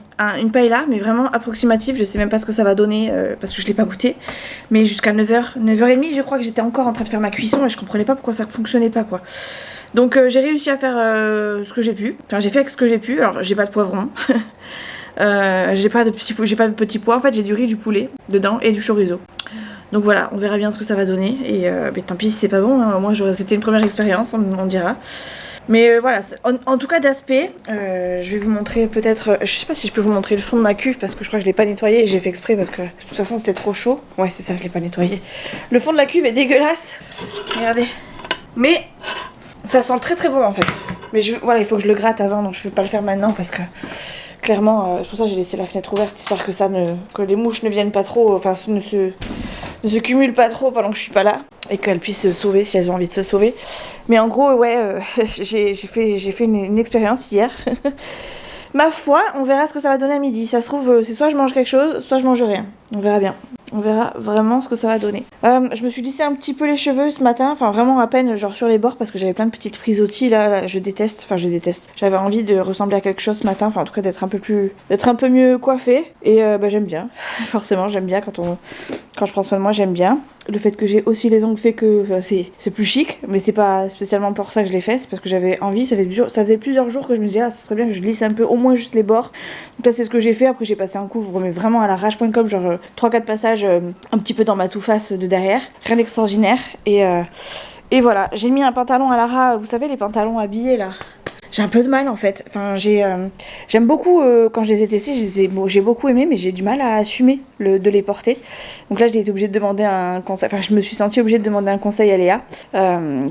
paella, mais vraiment approximative. Je sais même pas ce que ça va donner parce que je l'ai pas goûté. Mais jusqu'à 9h, 9h30, je crois que j'étais encore en train de faire ma cuisson et je comprenais pas pourquoi ça fonctionnait pas, quoi. Donc j'ai réussi à faire ce que j'ai pu. Enfin, j'ai fait ce que j'ai pu. Alors, j'ai pas de poivron. J'ai pas de petits pois. En fait, j'ai du riz, du poulet dedans et du chorizo. Donc voilà, on verra bien ce que ça va donner. Et mais tant pis si c'est pas bon, hein. Au moins c'était une première expérience, on dira. Mais voilà, en tout cas d'aspect, je vais vous montrer peut-être... je sais pas si je peux vous montrer le fond de ma cuve parce que je crois que je l'ai pas nettoyé et j'ai fait exprès parce que de toute façon c'était trop chaud. Ouais, c'est ça, je l'ai pas nettoyé. Le fond de la cuve est dégueulasse. Regardez. Mais ça sent très très bon en fait. Mais voilà, il faut que je le gratte avant, donc je vais pas le faire maintenant parce que... Clairement, c'est pour ça que j'ai laissé la fenêtre ouverte, histoire que les mouches ne viennent pas trop, enfin ne se cumulent pas trop pendant que je suis pas là, et qu'elles puissent se sauver si elles ont envie de se sauver. Mais en gros, ouais, j'ai fait une expérience hier. Ma foi, on verra ce que ça va donner à midi. Ça se trouve, c'est soit je mange quelque chose, soit je mange rien. On verra bien. On verra vraiment ce que ça va donner. Je me suis lissé un petit peu les cheveux ce matin, enfin vraiment à peine, genre sur les bords, parce que j'avais plein de petites frisottis là, je déteste. J'avais envie de ressembler à quelque chose ce matin, enfin en tout cas d'être un peu mieux coiffée. Et j'aime bien, forcément j'aime bien quand je prends soin de moi, j'aime bien. Le fait que j'ai aussi les ongles fait que c'est plus chic, mais c'est pas spécialement pour ça que je l'ai fait, c'est parce que j'avais envie, ça faisait plusieurs jours que je me disais, ah ça serait bien que je lisse un peu, au moins juste les bords. Donc là c'est ce que j'ai fait, après j'ai passé un couvre, mais vraiment à l'arrache.com, genre 3-4 passages un petit peu dans ma tout-face de derrière, rien d'extraordinaire, et voilà, j'ai mis un pantalon à Lara, vous savez les pantalons habillés là. J'ai un peu de mal en fait, enfin j'aime beaucoup quand je les ai testés, j'ai beaucoup aimé, mais j'ai du mal à assumer de les porter. Donc là j'ai été obligée de demander un conseil, enfin je me suis sentie obligée de demander un conseil à Léa,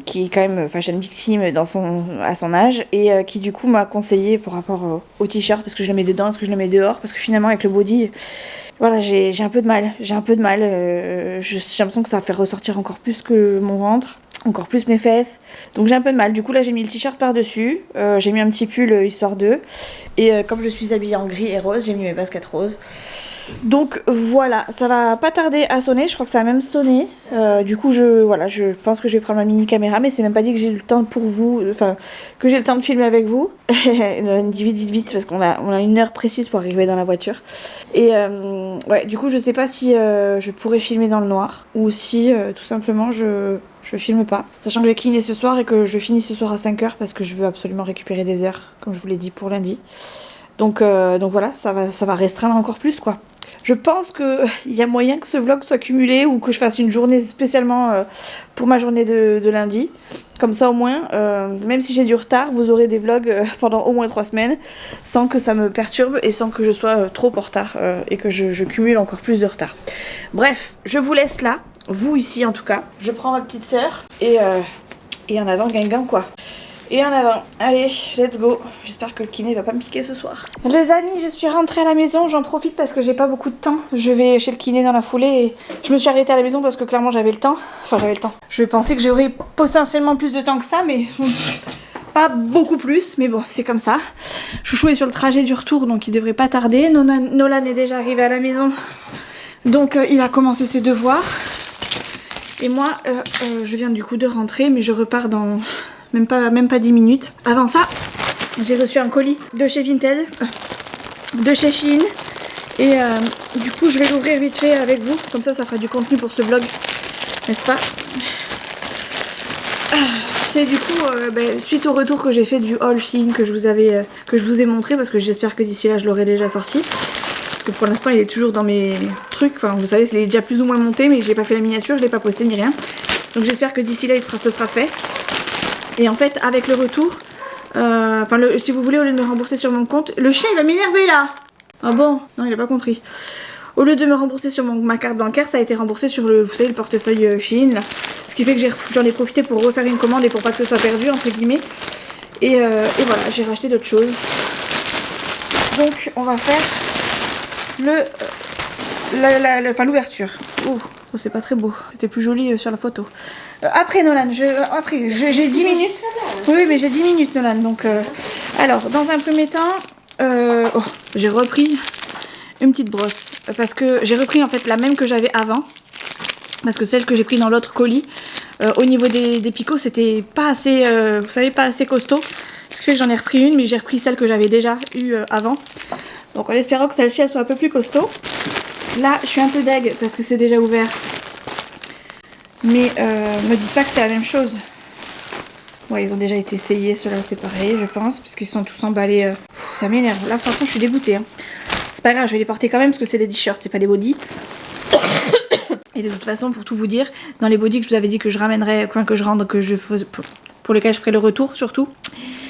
qui est quand même fashion victime à son âge, et qui du coup m'a conseillé par rapport au t-shirt, est-ce que je le mets dedans, est-ce que je le mets dehors, parce que finalement avec le body... Voilà, j'ai un peu de mal, j'ai l'impression que ça va faire ressortir encore plus que mon ventre, encore plus mes fesses, donc j'ai un peu de mal. Du coup là j'ai mis le t-shirt par-dessus, j'ai mis un petit pull histoire d'eux, et comme je suis habillée en gris et rose, j'ai mis mes baskets roses. Donc voilà, ça va pas tarder à sonner, je crois que ça a même sonné. Du coup je pense que je vais prendre ma mini caméra, mais c'est même pas dit que j'ai le temps pour vous, enfin que j'ai le temps de filmer avec vous. vite parce qu'on a une heure précise pour arriver dans la voiture. Et ouais, du coup je sais pas si je pourrais filmer dans le noir ou si tout simplement je filme pas, sachant que j'ai cliné ce soir et que je finis ce soir à 5h parce que je veux absolument récupérer des heures, comme je vous l'ai dit pour lundi. Donc voilà, ça va restreindre encore plus quoi. Je pense qu'il y a moyen que ce vlog soit cumulé ou que je fasse une journée spécialement pour ma journée de lundi. Comme ça au moins, même si j'ai du retard, vous aurez des vlogs pendant au moins 3 semaines sans que ça me perturbe et sans que je sois trop en retard et que je cumule encore plus de retard. Bref, je vous laisse là, vous ici en tout cas. Je prends ma petite sœur et en avant Guingamp quoi. Et en avant, allez, let's go. J'espère que le kiné va pas me piquer ce soir. Les amis, je suis rentrée à la maison, j'en profite parce que j'ai pas beaucoup de temps. Je vais chez le kiné dans la foulée et je me suis arrêtée à la maison parce que clairement j'avais le temps. Enfin j'avais le temps. Je pensais que j'aurais potentiellement plus de temps que ça, mais pas beaucoup plus. Mais bon, c'est comme ça. Chouchou est sur le trajet du retour, donc il devrait pas tarder. Nolan est déjà arrivé à la maison, donc il a commencé ses devoirs. Et moi, je viens du coup de rentrer, mais je repars dans... Même pas 10 minutes. Avant ça, j'ai reçu un colis de chez Vinted, de chez Shein. Et du coup, je vais l'ouvrir vite fait avec vous. Comme ça fera du contenu pour ce vlog. N'est-ce pas? C'est du coup, suite au retour que j'ai fait du haul Shein que je vous ai montré. Parce que j'espère que d'ici là, je l'aurai déjà sorti. Parce que pour l'instant, il est toujours dans mes trucs. Enfin, vous savez, il est déjà plus ou moins monté. Mais j'ai pas fait la miniature, je l'ai pas posté ni rien. Donc j'espère que d'ici là, ce sera fait. Et en fait, avec le retour, si vous voulez, au lieu de me rembourser sur mon compte, le chien il va m'énerver là. Ah bon? Non, il a pas compris. Au lieu de me rembourser sur ma carte bancaire, ça a été remboursé sur le portefeuille Shein là. Ce qui fait que j'en ai profité pour refaire une commande et pour pas que ce soit perdu entre guillemets. Et voilà, j'ai racheté d'autres choses. Donc on va faire l'ouverture. Oh, c'est pas très beau. C'était plus joli sur la photo. Après Nolan, j'ai 10 minutes. Oui, mais j'ai 10 minutes Nolan. Donc, alors, dans un premier temps, j'ai repris une petite brosse. Parce que j'ai repris en fait la même que j'avais avant. Parce que celle que j'ai pris dans l'autre colis, au niveau des picots, c'était pas assez, vous savez, pas assez costaud. Ce qui fait que j'en ai repris une, mais j'ai repris celle que j'avais déjà eue avant. Donc en espérant que celle-ci elle soit un peu plus costaud. Là, je suis un peu deg parce que c'est déjà ouvert. Mais me dites pas que c'est la même chose. Ouais, ils ont déjà été essayés, ceux-là c'est pareil, je pense, puisqu'ils sont tous emballés. Ça m'énerve. Là, franchement, je suis dégoûtée. Hein. C'est pas grave, je vais les porter quand même parce que c'est des t-shirts, c'est pas des bodys. Et de toute façon, pour tout vous dire, dans les bodys que je vous avais dit que je ramènerais, pour lesquels je ferai le retour surtout.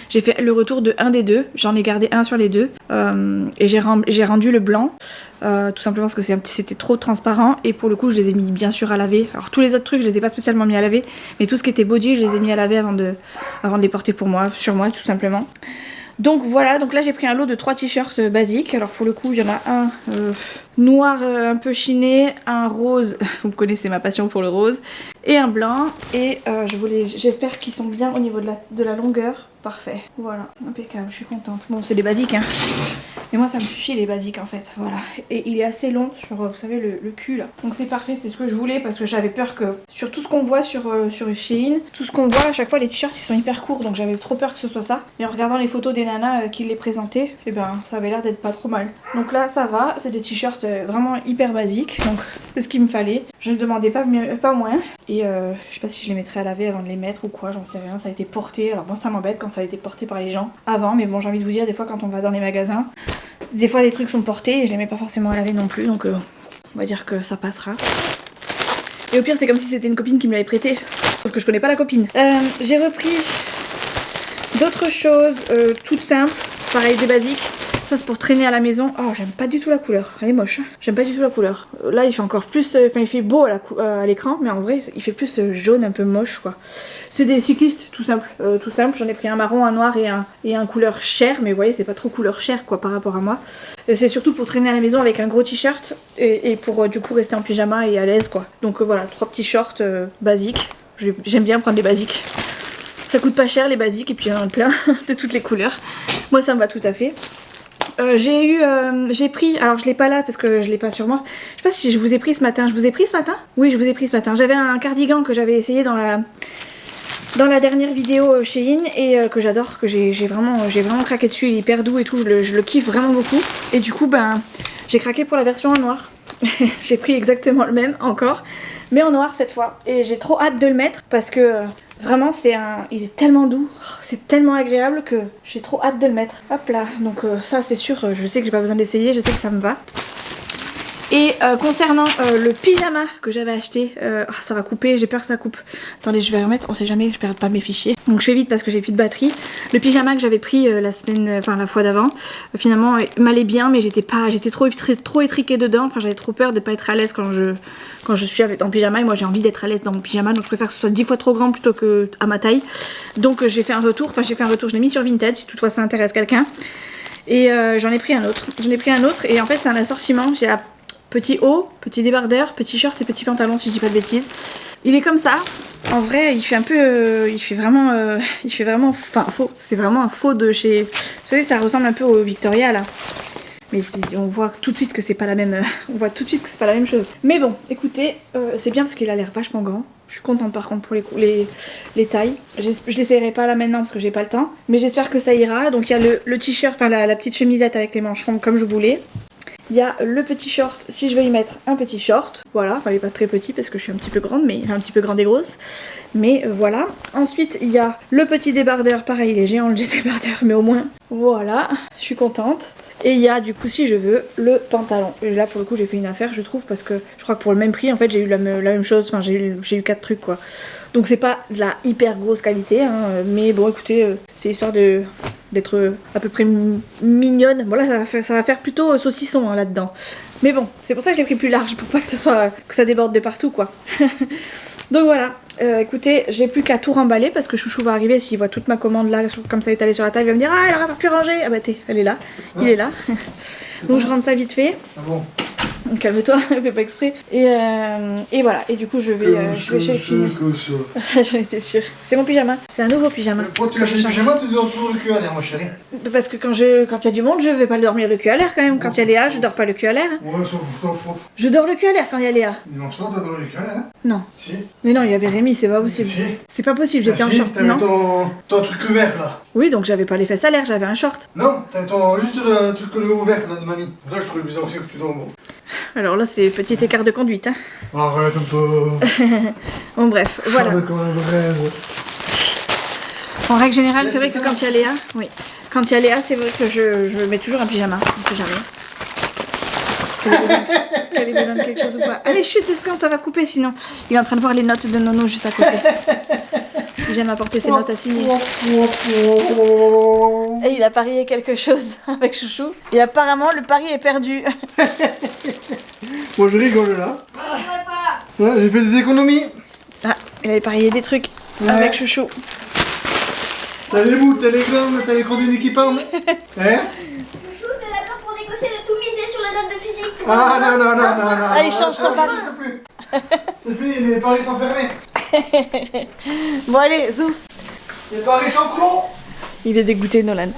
J'ai fait le retour de un des deux, j'en ai gardé un sur les deux et j'ai rendu le blanc tout simplement parce que c'était trop transparent et pour le coup je les ai mis bien sûr à laver. Alors tous les autres trucs je les ai pas spécialement mis à laver mais tout ce qui était body je les ai mis à laver avant de les porter sur moi tout simplement. Donc voilà, donc là j'ai pris un lot de 3 t-shirts basiques. Alors pour le coup il y en a un noir un peu chiné, un rose, vous me connaissez ma passion pour le rose, et un blanc. Et j'espère qu'ils sont bien au niveau de la longueur. Parfait, voilà, impeccable, je suis contente. Bon c'est des basiques hein, mais moi ça me suffit les basiques en fait, voilà. Et il est assez long sur, vous savez, le cul là. Donc c'est parfait, c'est ce que je voulais parce que j'avais peur que sur tout ce qu'on voit sur Shein, tout ce qu'on voit à chaque fois les t-shirts ils sont hyper courts, donc j'avais trop peur que ce soit ça. Et en regardant les photos des nanas qui les présentaient, et ben ça avait l'air d'être pas trop mal. Donc là ça va, c'est des t-shirts vraiment hyper basiques, donc c'est ce qu'il me fallait. Je ne demandais pas moins. Et je sais pas si je les mettrais à laver avant de les mettre ou quoi, j'en sais rien, ça a été porté. Alors moi ça m'embête quand ça a été porté par les gens avant, mais bon j'ai envie de vous dire, des fois quand on va dans les magasins, des fois les trucs sont portés et je les mets pas forcément à laver non plus, donc on va dire que ça passera. Et au pire c'est comme si c'était une copine qui me l'avait prêté, sauf que je connais pas la copine. J'ai repris d'autres choses toutes simples, pareil des basiques. Ça c'est pour traîner à la maison. Oh j'aime pas du tout la couleur, elle est moche. J'aime pas du tout la couleur. Là il fait encore plus, il fait beau à l'écran, mais en vrai il fait plus jaune, un peu moche quoi. C'est des cyclistes tout simple, J'en ai pris un marron, un noir et un couleur chair, mais vous voyez c'est pas trop couleur chair quoi par rapport à moi. C'est surtout pour traîner à la maison avec un gros t-shirt et pour du coup rester en pyjama et à l'aise quoi. Donc voilà, 3 petits shorts basiques. J'aime bien prendre des basiques. Ça coûte pas cher les basiques et puis il y en a plein de toutes les couleurs. Moi ça me va tout à fait. J'ai pris, alors je l'ai pas là parce que je l'ai pas sur moi. Je sais pas si je vous ai pris ce matin. Je vous ai pris ce matin? Oui, je vous ai pris ce matin. J'avais un cardigan que j'avais essayé dans la dernière vidéo Shein et que j'adore, que j'ai vraiment craqué dessus. Il est hyper doux et tout, je le kiffe vraiment beaucoup. Et du coup, ben, j'ai craqué pour la version en noir. J'ai pris exactement le même encore, mais en noir cette fois. Et j'ai trop hâte de le mettre parce que vraiment il est tellement doux, c'est tellement agréable que j'ai trop hâte de le mettre. Hop là, donc ça c'est sûr, je sais que j'ai pas besoin d'essayer, je sais que ça me va. Et concernant le pyjama que j'avais acheté, ça va couper, j'ai peur que ça coupe. Attendez, je vais remettre, on sait jamais, je perds pas mes fichiers. Donc je fais vite parce que j'ai plus de batterie. Le pyjama que j'avais pris la fois d'avant, finalement m'allait bien, mais j'étais trop étriquée dedans. Enfin, j'avais trop peur de pas être à l'aise quand je suis en pyjama. Et moi j'ai envie d'être à l'aise dans mon pyjama, donc je préfère que ce soit 10 fois trop grand plutôt que à ma taille. Donc j'ai fait un retour, je l'ai mis sur Vinted si toutefois ça intéresse quelqu'un. Et j'en ai pris un autre. Et en fait c'est un assortiment. J'ai petit haut, petit débardeur, petit short et petit pantalon si je dis pas de bêtises. Il est comme ça. En vrai, il fait un peu, il fait vraiment, enfin faux. C'est vraiment un faux de chez. Vous savez, ça ressemble un peu au Victoria là. Mais on voit tout de suite que c'est pas la même. On voit tout de suite que c'est pas la même chose. Mais bon, écoutez, c'est bien parce qu'il a l'air vachement grand. Je suis contente par contre pour les tailles. Je l'essayerai pas là maintenant parce que j'ai pas le temps. Mais j'espère que ça ira. Donc il y a le t-shirt, enfin la petite chemisette avec les manches comme je voulais. Il y a le petit short, si je veux y mettre un petit short, voilà, enfin il est pas très petit parce que je suis un petit peu grande, mais un petit peu grande et grosse, mais voilà. Ensuite il y a le petit débardeur, pareil il est géant le débardeur, mais au moins, voilà, je suis contente. Et il y a du coup si je veux le pantalon. Et là pour le coup j'ai fait une affaire je trouve parce que je crois que pour le même prix en fait j'ai eu la même chose, enfin j'ai eu 4 trucs quoi. Donc c'est pas de la hyper grosse qualité, hein, mais bon écoutez, c'est histoire d'être à peu près mignonne. Bon là ça va faire plutôt saucisson hein, là-dedans. Mais bon, c'est pour ça que je l'ai pris plus large, pour pas que ça déborde de partout quoi. Donc voilà, écoutez, j'ai plus qu'à tout remballer parce que Chouchou va arriver, s'il voit toute ma commande là, comme ça étalée sur la table, il va me dire « Ah, elle aura pas pu ranger !» Ah bah elle est là, il est là. Donc je rentre ça vite fait. Ah bon. Calme-toi, fais pas exprès. Et voilà, et du coup je vais chez le kiné. J'en étais sûre. C'est mon pyjama, c'est un nouveau pyjama. Pourquoi tu as le pyjama, tu dors toujours le cul à l'air, ma chérie? Parce que quand il y a du monde, je vais pas le dormir le cul à l'air quand même. Quand il y a Léa, je dors pas le cul à l'air. Ouais, ça fout. Je dors le cul à l'air quand il y a Léa. Dimanche soir, t'as dormi le cul à l'air, hein? Non. Si. Mais non, il y avait Rémi, c'est pas possible. Si. C'est pas possible, j'étais en short. T'avais ton truc ouvert là. Oui, donc j'avais pas les fesses à l'air, j'avais un short. Non, t'avais juste le truc ouvert là de mamie. Pour ça, je trouvais bizarre aussi que tu dors bon. Alors là, c'est petit écart de conduite. Hein. Arrête un peu. Bon, bref, voilà. En règle générale, c'est vrai que quand il y a Léa, oui. Quand il y a Léa, c'est vrai que je mets toujours un pyjama. On sait jamais. Qu'elle ait besoin de quelque chose ou pas. Allez, chute, quand ça va couper sinon. Il est en train de voir les notes de Nono juste à côté. Il vient m'apporter ses notes à signer. Et il a parié quelque chose avec Chouchou. Et apparemment, le pari est perdu. Moi, je rigole là. Ouais, j'ai fait des économies. Ah, il avait parié des trucs avec Chouchou. T'as les bouts, t'as les glandes, t'as les cordines équipantes. Hein? Chouchou, t'es d'accord pour négocier de tout miser sur la note de physique? Ah non. Ah, il change son pari. C'est fini, les paris sont fermés. Bon, allez, zou. Les paris sont clos. Il est dégoûté, Nolan.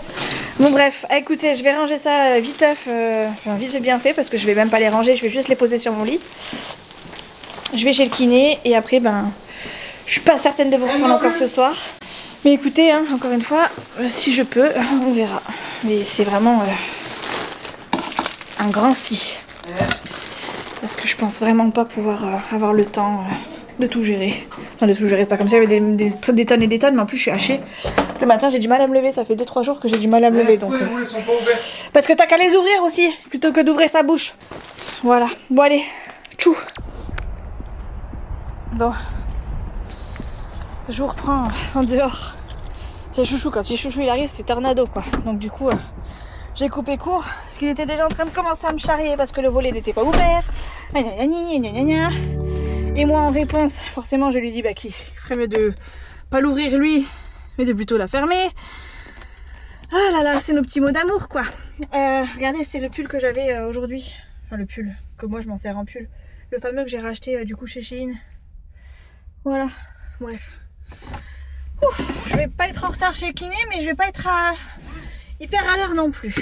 Bon, bref, écoutez, je vais ranger ça viteuf, enfin vite et bien fait, parce que je vais même pas les ranger, je vais juste les poser sur mon lit. Je vais chez le kiné, et après, je suis pas certaine de vous reprendre encore ce soir. Mais écoutez, hein, encore une fois, si je peux, on verra. Mais c'est vraiment un grand si. Parce que je pense vraiment pas pouvoir avoir le temps de tout gérer. Enfin, de tout gérer, c'est pas comme ça, il y avait des tonnes et des tonnes, mais en plus je suis hachée. Le matin, j'ai du mal à me lever, ça fait 2-3 jours que j'ai du mal à me lever. Donc, les moulets sont pas ouverts. parce que t'as qu'à les ouvrir aussi, plutôt que d'ouvrir ta bouche. Voilà, bon allez, tchou. Bon. Je vous reprends en dehors. J'ai Chouchou, quand Chouchou il arrive, c'est tornado quoi. Donc du coup, j'ai coupé court, parce qu'il était déjà en train de commencer à me charrier parce que le volet n'était pas ouvert. Et moi en réponse, forcément je lui dis qu'il ferait mieux de pas l'ouvrir lui, mais de plutôt la fermer. Ah là là, c'est nos petits mots d'amour quoi. Regardez, c'est le pull que j'avais aujourd'hui. Enfin le pull, que moi je m'en sers en pull. Le fameux que j'ai racheté du coup chez Shein. Voilà, bref. Ouf, je vais pas être en retard chez le kiné, mais je vais pas être hyper à l'heure non plus.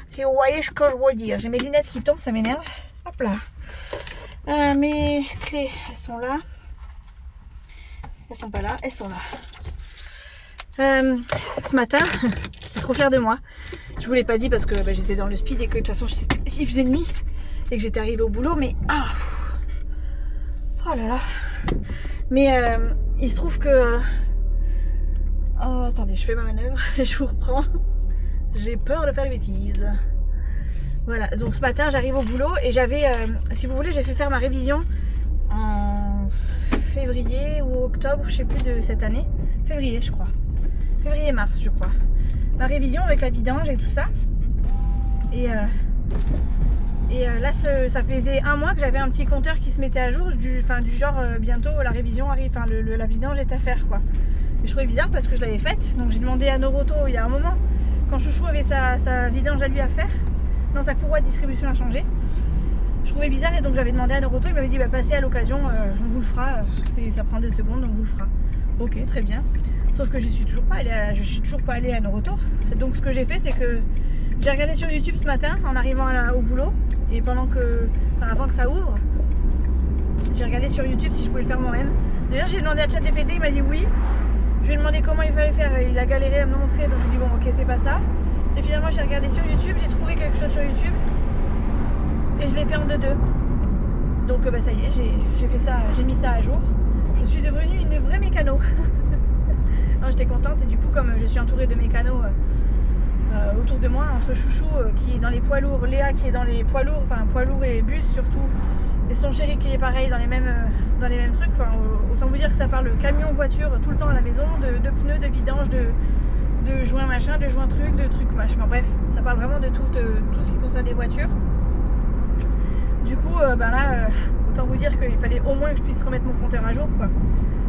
Si vous voyez ce que je veux dire. J'ai mes lunettes qui tombent, ça m'énerve. Hop là. Mes clés, elles sont là. Elles sont pas là, elles sont là. Ce matin, j'étais trop fière de moi. Je vous l'ai pas dit parce que j'étais dans le speed et que de toute façon il faisait nuit et que j'étais arrivée au boulot, mais oh là là. Mais il se trouve que attendez, je fais ma manœuvre et je vous reprends. J'ai peur de faire des bêtises. Voilà, donc ce matin j'arrive au boulot et j'avais, si vous voulez, j'ai fait faire ma révision en février ou octobre, je sais plus de cette année. Février je crois. Février-mars je crois. Ma révision avec la vidange et tout ça. Et là ça faisait un mois que j'avais un petit compteur qui se mettait à jour du genre bientôt la révision arrive, enfin la vidange est à faire quoi. Et je trouvais bizarre parce que je l'avais faite, donc j'ai demandé à Noroto il y a un moment, quand Chouchou avait sa vidange à lui à faire, dans sa courroie de distribution à changer. Je trouvais bizarre et donc j'avais demandé à Noroto, il m'avait dit bah passez à l'occasion, on vous le fera, ça prend 2 secondes, on vous le fera. Ok, très bien. Sauf que je suis toujours pas allée à Noroto. Donc ce que j'ai fait c'est que j'ai regardé sur YouTube ce matin en arrivant au boulot et avant que ça ouvre, j'ai regardé sur YouTube si je pouvais le faire moi-même. Déjà j'ai demandé à ChatGPT, il m'a dit oui. Je lui ai demandé comment il fallait faire, il a galéré à me le montrer donc j'ai dit bon ok c'est pas ça. Et finalement j'ai regardé sur YouTube, j'ai trouvé quelque chose sur YouTube et je l'ai fait en 2-2. Donc bah ça y est, j'ai fait ça, j'ai mis ça à jour. Je suis devenue une vraie mécano. Alors j'étais contente et du coup comme je suis entourée de mécanos autour de moi, entre Chouchou qui est dans les poids lourds, Léa qui est dans les poids lourds, enfin poids lourds et bus surtout, et son chéri qui est pareil dans les mêmes trucs, enfin autant vous dire que ça parle camion, voiture tout le temps à la maison, de pneus, de vidange, de joints machin, de joints trucs, de trucs machin, enfin, bref, ça parle vraiment de tout ce qui concerne les voitures. Du coup là, autant vous dire qu'il fallait au moins que je puisse remettre mon compteur à jour quoi,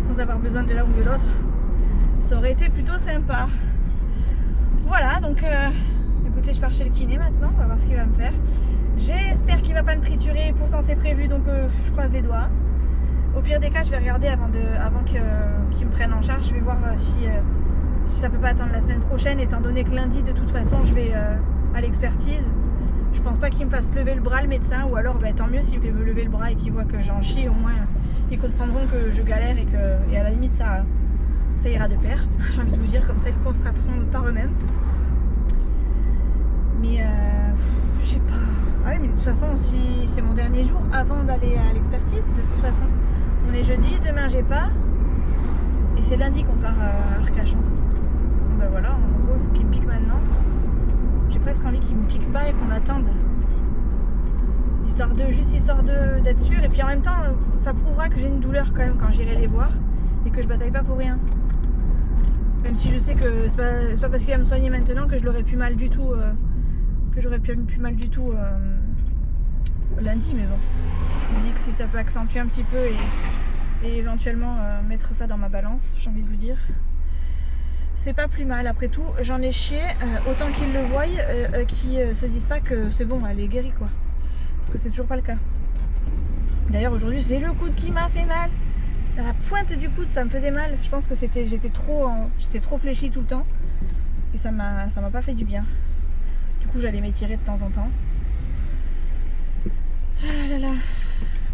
sans avoir besoin de l'un ou de l'autre. Ça aurait été plutôt sympa. Voilà, donc écoutez, je pars chez le kiné maintenant, on va voir ce qu'il va me faire. J'espère qu'il va pas me triturer, pourtant c'est prévu, donc je croise les doigts. Au pire des cas, je vais regarder avant qu'il me prenne en charge, je vais voir si ça peut pas attendre la semaine prochaine, étant donné que lundi, de toute façon, je vais à l'expertise. Je pense pas qu'il me fasse lever le bras le médecin, ou alors tant mieux s'il me fait me lever le bras et qu'il voit que j'en chie, au moins ils comprendront que je galère et à la limite ça ira de pair, j'ai envie de vous dire, comme ça ils constateront par eux-mêmes. Mais je sais pas. Ah oui, mais de toute façon, si c'est mon dernier jour avant d'aller à l'expertise, de toute façon, on est jeudi, demain j'ai pas, et c'est lundi qu'on part à Arcachon. Bon, ben voilà, en gros il faut qu'il me pique maintenant. J'ai presque envie qu'il me pique pas et qu'on attende. Histoire d'être sûr, et puis en même temps, ça prouvera que j'ai une douleur quand même quand j'irai les voir, et que je bataille pas pour rien. Même si je sais que c'est pas parce qu'il va me soigner maintenant que je l'aurais plus mal du tout, lundi, mais bon. Je me dis que si ça peut accentuer un petit peu et éventuellement mettre ça dans ma balance, j'ai envie de vous dire, c'est pas plus mal. Après tout, j'en ai chié, autant qu'ils le voient, qu'ils se disent pas que c'est bon, elle est guérie quoi. Parce que c'est toujours pas le cas. D'ailleurs aujourd'hui c'est le coude qui m'a fait mal. À la pointe du coude ça me faisait mal. Je pense que j'étais trop fléchie tout le temps. Et ça m'a pas fait du bien. Du coup j'allais m'étirer de temps en temps. Ah là là.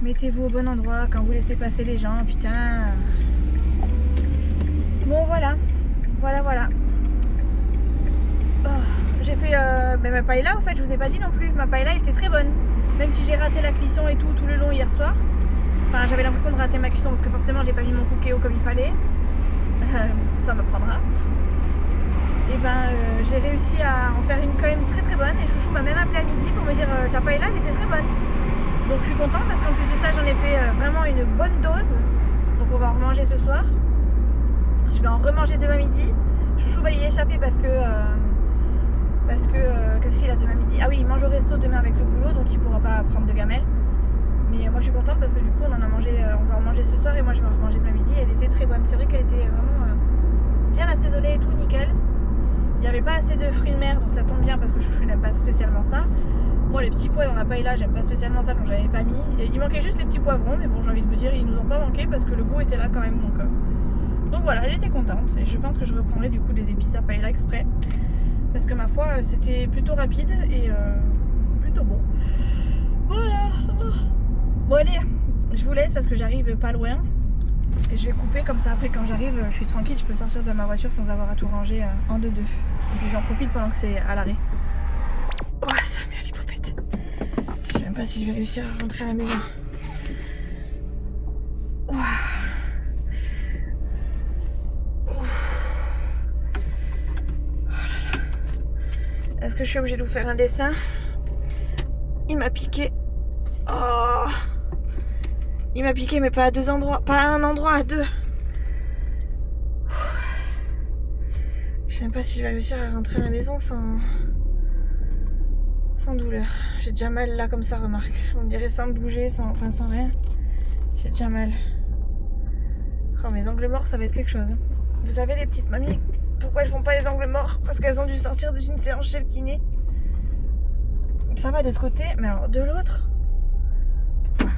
Mettez-vous au bon endroit quand vous laissez passer les gens, putain. Bon voilà. Voilà. Oh, j'ai fait ma paella en fait, je vous ai pas dit non plus. Ma paella était très bonne. Même si j'ai raté la cuisson et tout le long hier soir. Enfin j'avais l'impression de rater ma cuisson parce que forcément j'ai pas mis mon cookéo comme il fallait. Ça m'apprendra. Et j'ai réussi à en faire une quand même très très bonne. Et Chouchou m'a même appelé à midi pour me dire ta paella elle était très bonne. Donc je suis contente parce qu'en plus de ça j'en ai fait vraiment une bonne dose. Donc on va en remanger ce soir. Je vais en remanger demain midi. Chouchou va y échapper parce que qu'est-ce qu'il a demain midi? Ah oui, il mange au resto demain avec le boulot, donc il pourra pas prendre de gamelle. Mais moi je suis contente parce que du coup on va en manger ce soir et moi je vais en remanger demain midi. Elle était très bonne, c'est vrai qu'elle était vraiment bien assaisonnée et tout, nickel. Il n'y avait pas assez de fruits de mer, donc ça tombe bien parce que Chouchou n'aime pas spécialement ça. Moi les petits pois dans la paella j'aime pas spécialement ça, donc j'avais pas mis. Et il manquait juste les petits poivrons, mais bon j'ai envie de vous dire ils nous ont pas manqué parce que le goût était là quand même. Donc voilà, j'étais contente et je pense que je reprendrai du coup des épices à paella exprès. Parce que ma foi c'était plutôt rapide et plutôt bon. Voilà. Bon allez, je vous laisse parce que j'arrive pas loin. Et je vais couper comme ça après quand j'arrive je suis tranquille, je peux sortir de ma voiture sans avoir à tout ranger en 2-2. Et puis j'en profite pendant que c'est à l'arrêt. Oh ça m'a mis l'hypopète. Je sais même pas si je vais réussir à rentrer à la maison. Wow. Est-ce que je suis obligée de vous faire un dessin? il m'a piqué. Oh. Il m'a piqué, mais pas à 2 endroits. Pas à un endroit, à 2. Je sais même pas si je vais réussir à rentrer à la maison sans douleur. J'ai déjà mal là comme ça, remarque. On me dirait sans bouger, sans rien. J'ai déjà mal. Oh, mes angles morts, ça va être quelque chose. Vous savez, les petites mamies, pourquoi elles font pas les angles morts? Parce qu'elles ont dû sortir d'une séance chez le kiné. Ça va de ce côté, mais alors de l'autre,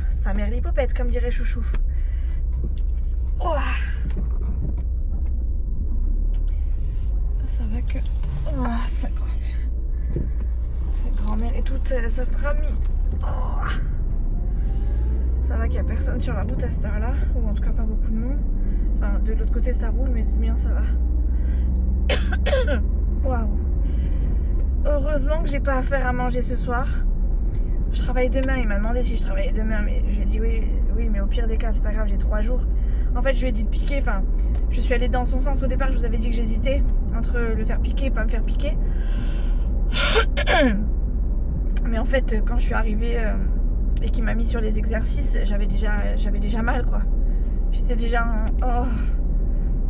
sa mère l'hypopète, comme dirait Chouchou. Oh, ça va que... Oh, sa grand-mère. Sa grand-mère et toute sa famille. Oh. Ça va qu'il n'y a personne sur la route à cette heure-là, ou en tout cas pas beaucoup de monde. Enfin, de l'autre côté ça roule, mais du mien ça va. Waouh. Heureusement que j'ai pas à faire à manger ce soir. Je travaille demain, il m'a demandé si je travaillais demain, mais je lui ai dit oui, mais au pire des cas, c'est pas grave, j'ai 3 jours. En fait, je lui ai dit de piquer, enfin, je suis allée dans son sens au départ, je vous avais dit que j'hésitais entre le faire piquer et pas me faire piquer. Mais en fait, quand je suis arrivée et qu'il m'a mis sur les exercices, j'avais déjà mal, quoi. J'étais déjà en... Oh.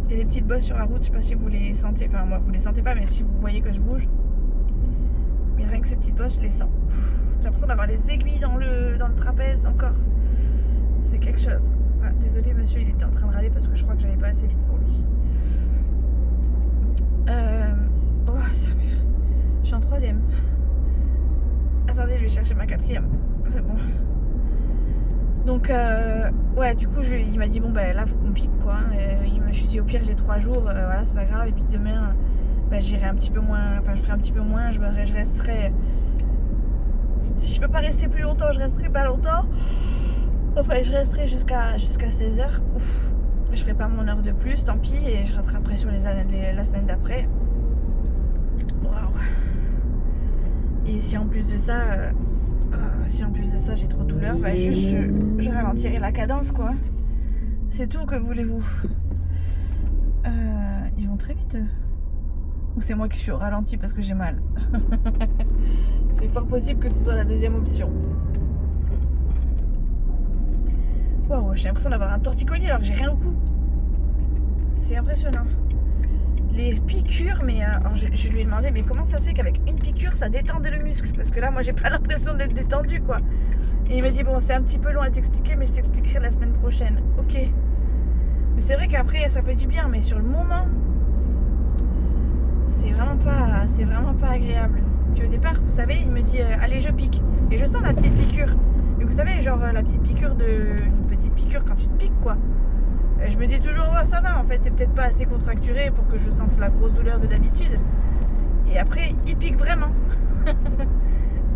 Et les petites bosses sur la route, je sais pas si vous les sentez, enfin moi vous les sentez pas, mais si vous voyez que je bouge, mais rien que ces petites bosses, je les sens. J'ai l'impression d'avoir les aiguilles dans le trapèze encore. C'est quelque chose. Ah, désolé monsieur, il était en train de râler parce que je crois que j'allais pas assez vite pour lui. Oh sa mère. Je suis en 3e. Attendez, je vais chercher ma 4e. C'est bon. Donc ouais, du coup il m'a dit bon ben là faut qu'on pique quoi. Je me suis dit au pire j'ai 3 jours, voilà c'est pas grave. Et puis demain j'irai un petit peu moins, enfin je ferai un petit peu moins, je resterai. Si je peux pas rester plus longtemps, je resterai pas longtemps. Enfin je resterai jusqu'à 16h. Ouf. Je ferai pas mon heure de plus, tant pis, et je rattraperai sur la semaine d'après. Waouh. Et si en plus de ça j'ai trop de douleur, juste je ralentirai la cadence quoi. C'est tout, que voulez-vous. Ils vont très vite eux. Ou c'est moi qui suis au ralenti parce que j'ai mal. C'est fort possible que ce soit la deuxième option. Waouh, j'ai l'impression d'avoir un torticolis alors que j'ai rien au cou. C'est impressionnant. Les piqûres, mais alors je lui ai demandé mais comment ça se fait qu'avec une piqûre ça détende le muscle, parce que là moi j'ai pas l'impression d'être détendu quoi. Et il m'a dit bon c'est un petit peu long à t'expliquer mais je t'expliquerai la semaine prochaine. Ok. Mais c'est vrai qu'après ça fait du bien, mais sur le moment c'est vraiment pas agréable. Puis au départ vous savez il me dit allez je pique, et je sens la petite piqûre. Et vous savez genre la petite piqûre une petite piqûre quand tu te piques quoi. Et je me dis toujours oh, ça va en fait, c'est peut-être pas assez contracturé pour que je sente la grosse douleur de d'habitude. Et après il pique vraiment.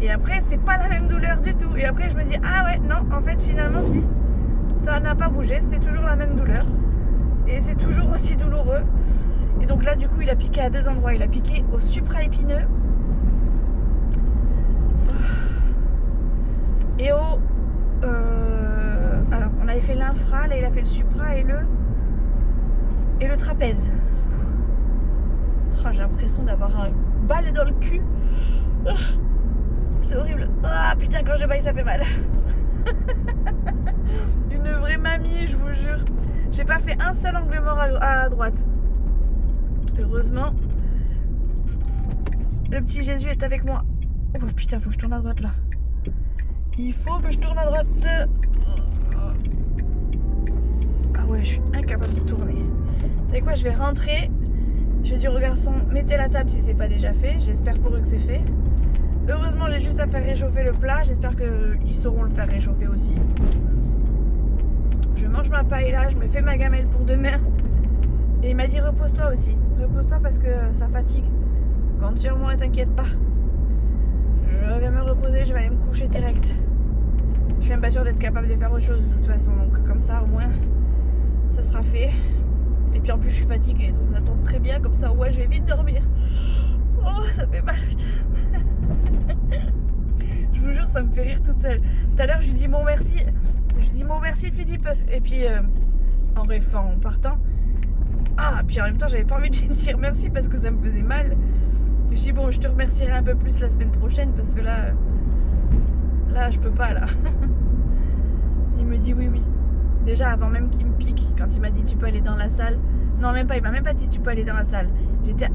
Et après c'est pas la même douleur du tout. Et après je me dis ah ouais non en fait finalement si, ça n'a pas bougé, c'est toujours la même douleur. Et c'est toujours aussi douloureux. Et donc là du coup il a piqué à 2 endroits. Il a piqué au supraépineux et au... alors on avait fait l'infra, là il a fait le supra et le trapèze. Oh, j'ai l'impression d'avoir un balai dans le cul. C'est horrible. Ah putain quand je baille ça fait mal. Une vraie mamie je vous jure. J'ai pas fait un seul angle mort à droite. Heureusement. Le petit Jésus est avec moi. Oh putain faut que je tourne à droite là. Il faut que je tourne à droite. Ah ouais, je suis incapable de tourner. Vous savez quoi, je vais rentrer. Je vais dire aux garçons, mettez la table si c'est pas déjà fait. J'espère pour eux que c'est fait. Heureusement, j'ai juste à faire réchauffer le plat. J'espère qu'ils sauront le faire réchauffer aussi. Je mange ma paille là, je me fais ma gamelle pour demain. Et il m'a dit repose-toi aussi. Repose-toi parce que ça fatigue. Compte sur moi, t'inquiète pas. Je vais me reposer, je vais aller me coucher direct. Je suis même pas sûre d'être capable de faire autre chose de toute façon, donc comme ça au moins ça sera fait. Et puis en plus je suis fatiguée, donc ça tombe très bien, comme ça ouais je vais vite dormir. Oh ça fait mal putain. Je vous jure ça me fait rire toute seule. Tout à l'heure je lui dis bon merci. Je lui dis bon merci Philippe. Et puis en partant. Ah puis en même temps j'avais pas envie de lui dire merci parce que ça me faisait mal. Je dis bon je te remercierai un peu plus la semaine prochaine parce que là Là, je peux pas, là. Il me dit oui, oui. Déjà, avant même qu'il me pique, quand il m'a dit tu peux aller dans la salle. Non, même pas, il m'a même pas dit tu peux aller dans la salle.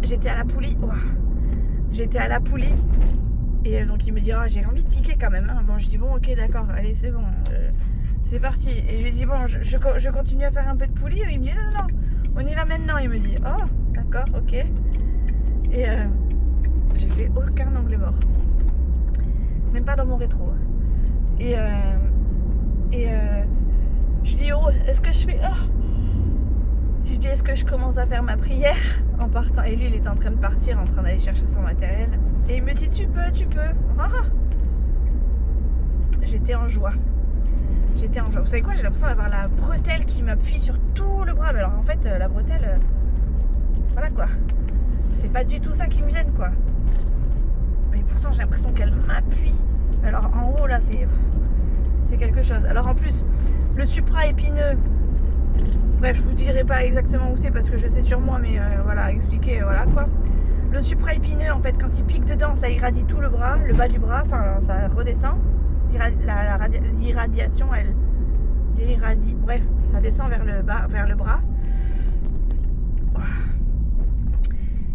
J'étais à la poulie. Ouah. J'étais à la poulie. Et donc il me dit oh, j'ai envie de piquer quand même. Hein. Bon, je dis bon, ok, d'accord, allez, c'est bon. C'est parti. Et je lui dis bon, je continue à faire un peu de poulie. Il me dit non, non, on y va maintenant. Il me dit oh, d'accord, ok. Et j'ai fait aucun angle mort. Même pas dans mon rétro. Et je dis oh, est-ce que je fais je lui dis est-ce que je commence à faire ma prière en partant. Et lui il était en train de partir, en train d'aller chercher son matériel. Et il me dit tu peux. Ah. J'étais en joie. Vous savez quoi, j'ai l'impression d'avoir la bretelle qui m'appuie sur tout le bras. Mais alors en fait la bretelle, voilà quoi. C'est pas du tout ça qui me gêne quoi. Et pourtant j'ai l'impression qu'elle m'appuie. Alors en haut là c'est quelque chose. Alors en plus le supra-épineux, bref je vous dirai pas exactement où c'est parce que je sais sur moi, mais voilà, expliquer, voilà quoi. Le supra-épineux en fait quand il pique dedans ça irradie tout le bras, le bas du bras, enfin ça redescend. L'irradiation elle irradie, bref ça descend vers le bas, vers le bras.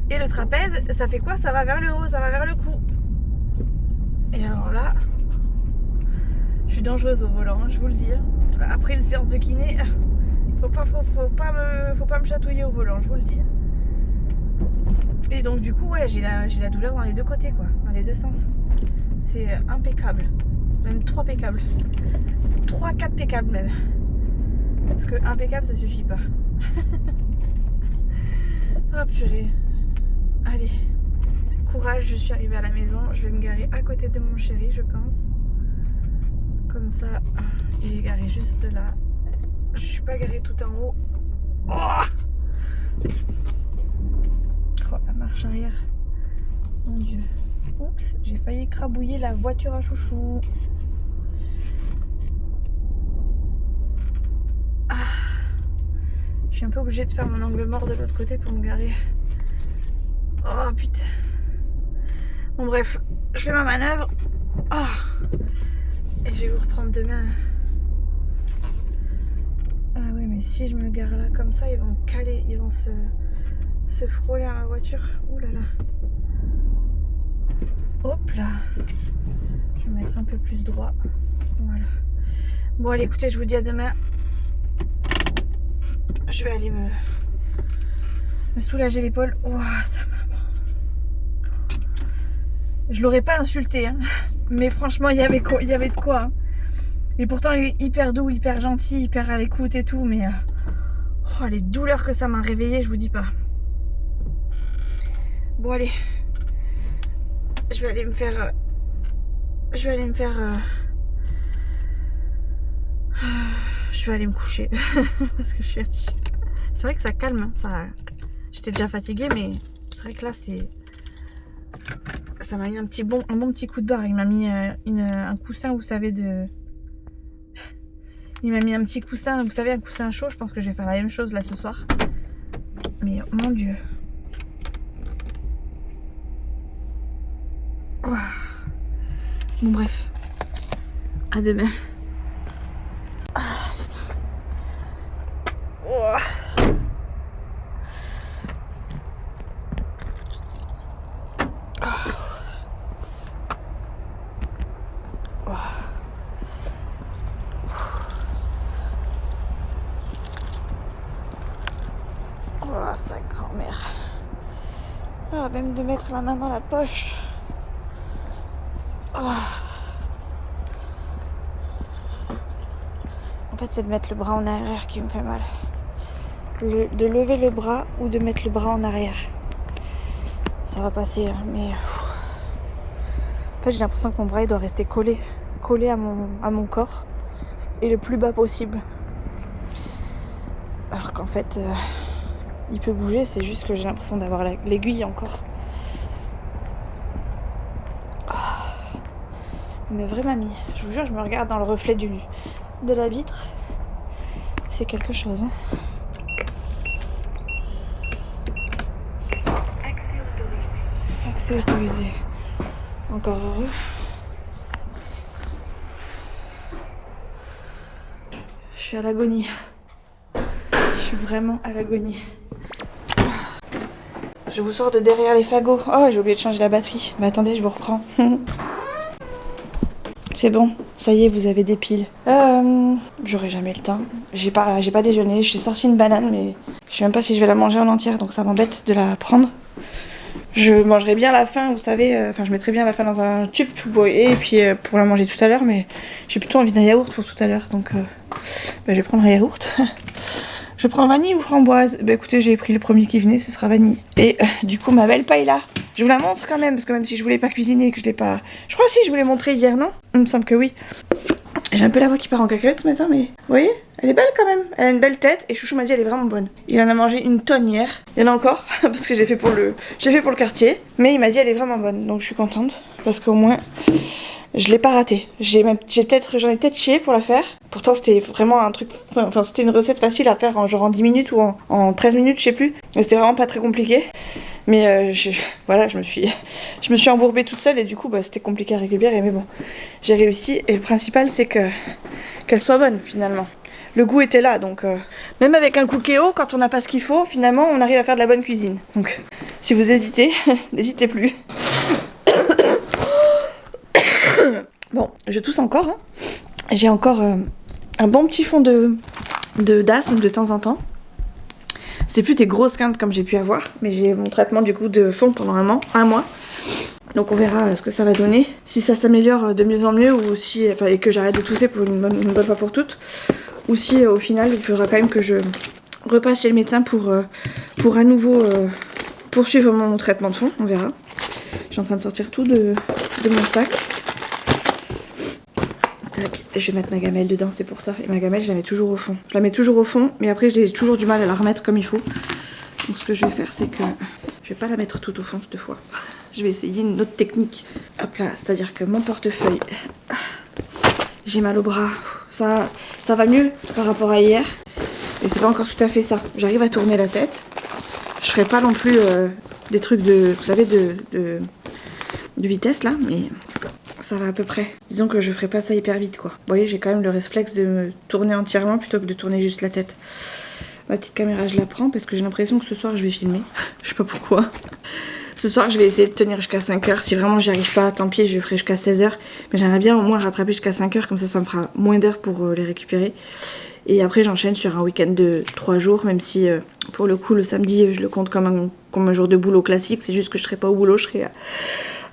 Et le trapèze ça fait quoi? Ça va vers le haut, ça va vers le cou. Et alors là je suis dangereuse au volant, je vous le dis. Après une séance de kiné, faut pas me chatouiller au volant, je vous le dis. Et donc du coup, ouais, j'ai la douleur dans les deux côtés, quoi, dans les deux sens. C'est impeccable, même 3 pécables, 3-4 pécables même. Parce que impeccable, ça suffit pas. Oh purée. Allez, courage, je suis arrivée à la maison. Je vais me garer à côté de mon chéri, je pense. Comme ça, il est garé juste là. Je suis pas garée tout en haut. Oh, la marche arrière. Mon Dieu. Oups, j'ai failli écrabouiller la voiture à chouchou. Je suis un peu obligée de faire mon angle mort de l'autre côté pour me garer. Oh putain. Bon bref, je fais ma manœuvre. Et je vais vous reprendre demain. Ah oui, mais si je me gare là comme ça, ils vont caler, ils vont se frôler à ma voiture. Ouh là là. Hop là. Je vais mettre un peu plus droit. Voilà. Bon allez, écoutez, je vous dis à demain. Je vais aller me soulager l'épaule. Ouah, ça m'a... Je l'aurais pas insulté, hein. Mais franchement, il y avait de quoi. Hein. Et pourtant, il est hyper doux, hyper gentil, hyper à l'écoute et tout. Mais oh, les douleurs que ça m'a réveillée, je vous dis pas. Bon, allez. Je vais aller me faire... Je vais aller me coucher. Parce que je suis... C'est vrai que ça calme. Hein. Ça... J'étais déjà fatiguée, mais c'est vrai que là, c'est... Ça m'a mis un bon petit coup de barre. Il m'a mis un coussin, vous savez, Il m'a mis un petit coussin, vous savez, un coussin chaud. Je pense que je vais faire la même chose là ce soir. Mais mon Dieu. Oh. Bon bref. À demain. Ah putain. Oh. Oh, sa grand-mère. Ah, même de mettre la main dans la poche. Oh. En fait, c'est de mettre le bras en arrière qui me fait mal. De lever le bras ou de mettre le bras en arrière. Ça va passer, hein, mais... En fait, j'ai l'impression que mon bras il doit rester collé à mon corps. Et le plus bas possible. Alors qu'en fait... il peut bouger, c'est juste que j'ai l'impression d'avoir l'aiguille encore. Oh, une vraie mamie. Je vous jure, je me regarde dans le reflet de la vitre. C'est quelque chose. Hein. Accès autorisé. Encore heureux. suis à l'agonie. Je suis vraiment à l'agonie. Je vous sors de derrière les fagots. Oh, j'ai oublié de changer la batterie. Mais attendez, je vous reprends. C'est bon, ça y est, vous avez des piles. J'aurai jamais le temps. J'ai pas déjeuné. J'ai sorti une banane, mais je sais même pas si je vais la manger en entière, donc ça m'embête de la prendre. Je mangerai bien la fin, vous savez, enfin je mettrai bien la fin dans un tube, vous voyez, et puis pour la manger tout à l'heure, mais j'ai plutôt envie d'un yaourt pour tout à l'heure, donc je vais prendre un yaourt. Je prends vanille ou framboise? Bah écoutez, j'ai pris le premier qui venait, ce sera vanille. Et du coup, ma belle paille là, je vous la montre quand même, parce que même si je voulais pas cuisiner, que je l'ai pas... Je crois aussi que je vous l'ai montré hier, non? Il me semble que oui. J'ai un peu la voix qui part en cacahuète ce matin, mais vous voyez, elle est belle quand même. Elle a une belle tête et Chouchou m'a dit elle est vraiment bonne. Il en a mangé une tonne hier. Il y en a encore parce que j'ai fait pour le quartier, mais il m'a dit elle est vraiment bonne. Donc je suis contente parce qu'au moins je l'ai pas ratée. J'en ai peut-être chié pour la faire. Pourtant c'était vraiment un truc, enfin c'était une recette facile à faire en 10 minutes ou en 13 minutes, je sais plus. Mais c'était vraiment pas très compliqué. Mais voilà, je me suis embourbée toute seule et du coup c'était compliqué à récupérer, mais bon, j'ai réussi et le principal c'est qu'elle soit bonne finalement. Le goût était là, donc même avec un cookéo, quand on n'a pas ce qu'il faut, finalement on arrive à faire de la bonne cuisine. Donc si vous hésitez, n'hésitez plus. Bon, je tousse encore, hein. J'ai encore un bon petit fond d'asthme de temps en temps. C'est plus des grosses quintes comme j'ai pu avoir, mais j'ai mon traitement du coup de fond pendant un mois. Donc on verra ce que ça va donner. Si ça s'améliore de mieux en mieux, ou si, et que j'arrête de tousser pour une bonne fois pour toutes, ou si au final il faudra quand même que je repasse chez le médecin pour à nouveau poursuivre mon traitement de fond, on verra. Je suis en train de sortir tout de mon sac. Tac, je vais mettre ma gamelle dedans, c'est pour ça. Et ma gamelle, je la mets toujours au fond. Je la mets toujours au fond, mais après j'ai toujours du mal à la remettre comme il faut. Donc ce que je vais faire, c'est que je vais pas la mettre tout au fond cette fois. Je vais essayer une autre technique. Hop là, c'est-à-dire que mon portefeuille, j'ai mal au bras. Ça va mieux par rapport à hier. Et c'est pas encore tout à fait ça. J'arrive à tourner la tête. Je ferai pas non plus des trucs de, vous savez, de vitesse là, mais ça va à peu près. Disons que je ferai pas ça hyper vite quoi. Vous voyez, j'ai quand même le réflexe de me tourner entièrement plutôt que de tourner juste la tête. Ma petite caméra, je la prends parce que j'ai l'impression que ce soir je vais filmer. Je sais pas pourquoi. Ce soir, je vais essayer de tenir jusqu'à 5h. Si vraiment j'y arrive pas, tant pis, je ferai jusqu'à 16h. Mais j'aimerais bien au moins rattraper jusqu'à 5h, comme ça me fera moins d'heures pour les récupérer. Et après, j'enchaîne sur un week-end de 3 jours, même si pour le coup, le samedi, je le compte comme un jour de boulot classique. C'est juste que je serai pas au boulot, je serai à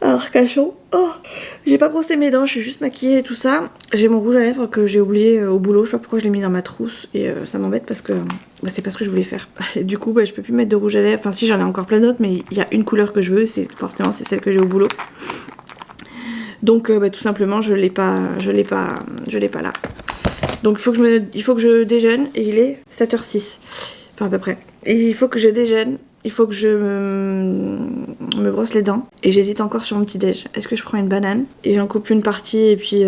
Arcachon. Oh, j'ai pas brossé mes dents, je suis juste maquillée et tout ça. J'ai mon rouge à lèvres que j'ai oublié au boulot. Je sais pas pourquoi je l'ai mis dans ma trousse et ça m'embête parce que c'est pas ce que je voulais faire. Et du coup, je peux plus mettre de rouge à lèvres. Enfin, si, j'en ai encore plein d'autres, mais il y a une couleur que je veux. Forcément, c'est celle que j'ai au boulot. Donc, tout simplement, je l'ai pas là. Donc, il faut que je déjeune et il est 7h06. Enfin, à peu près. Et il faut que je déjeune. Il faut que je me brosse les dents. Et j'hésite encore sur mon petit déj. Est-ce que je prends une banane et j'en coupe une partie et puis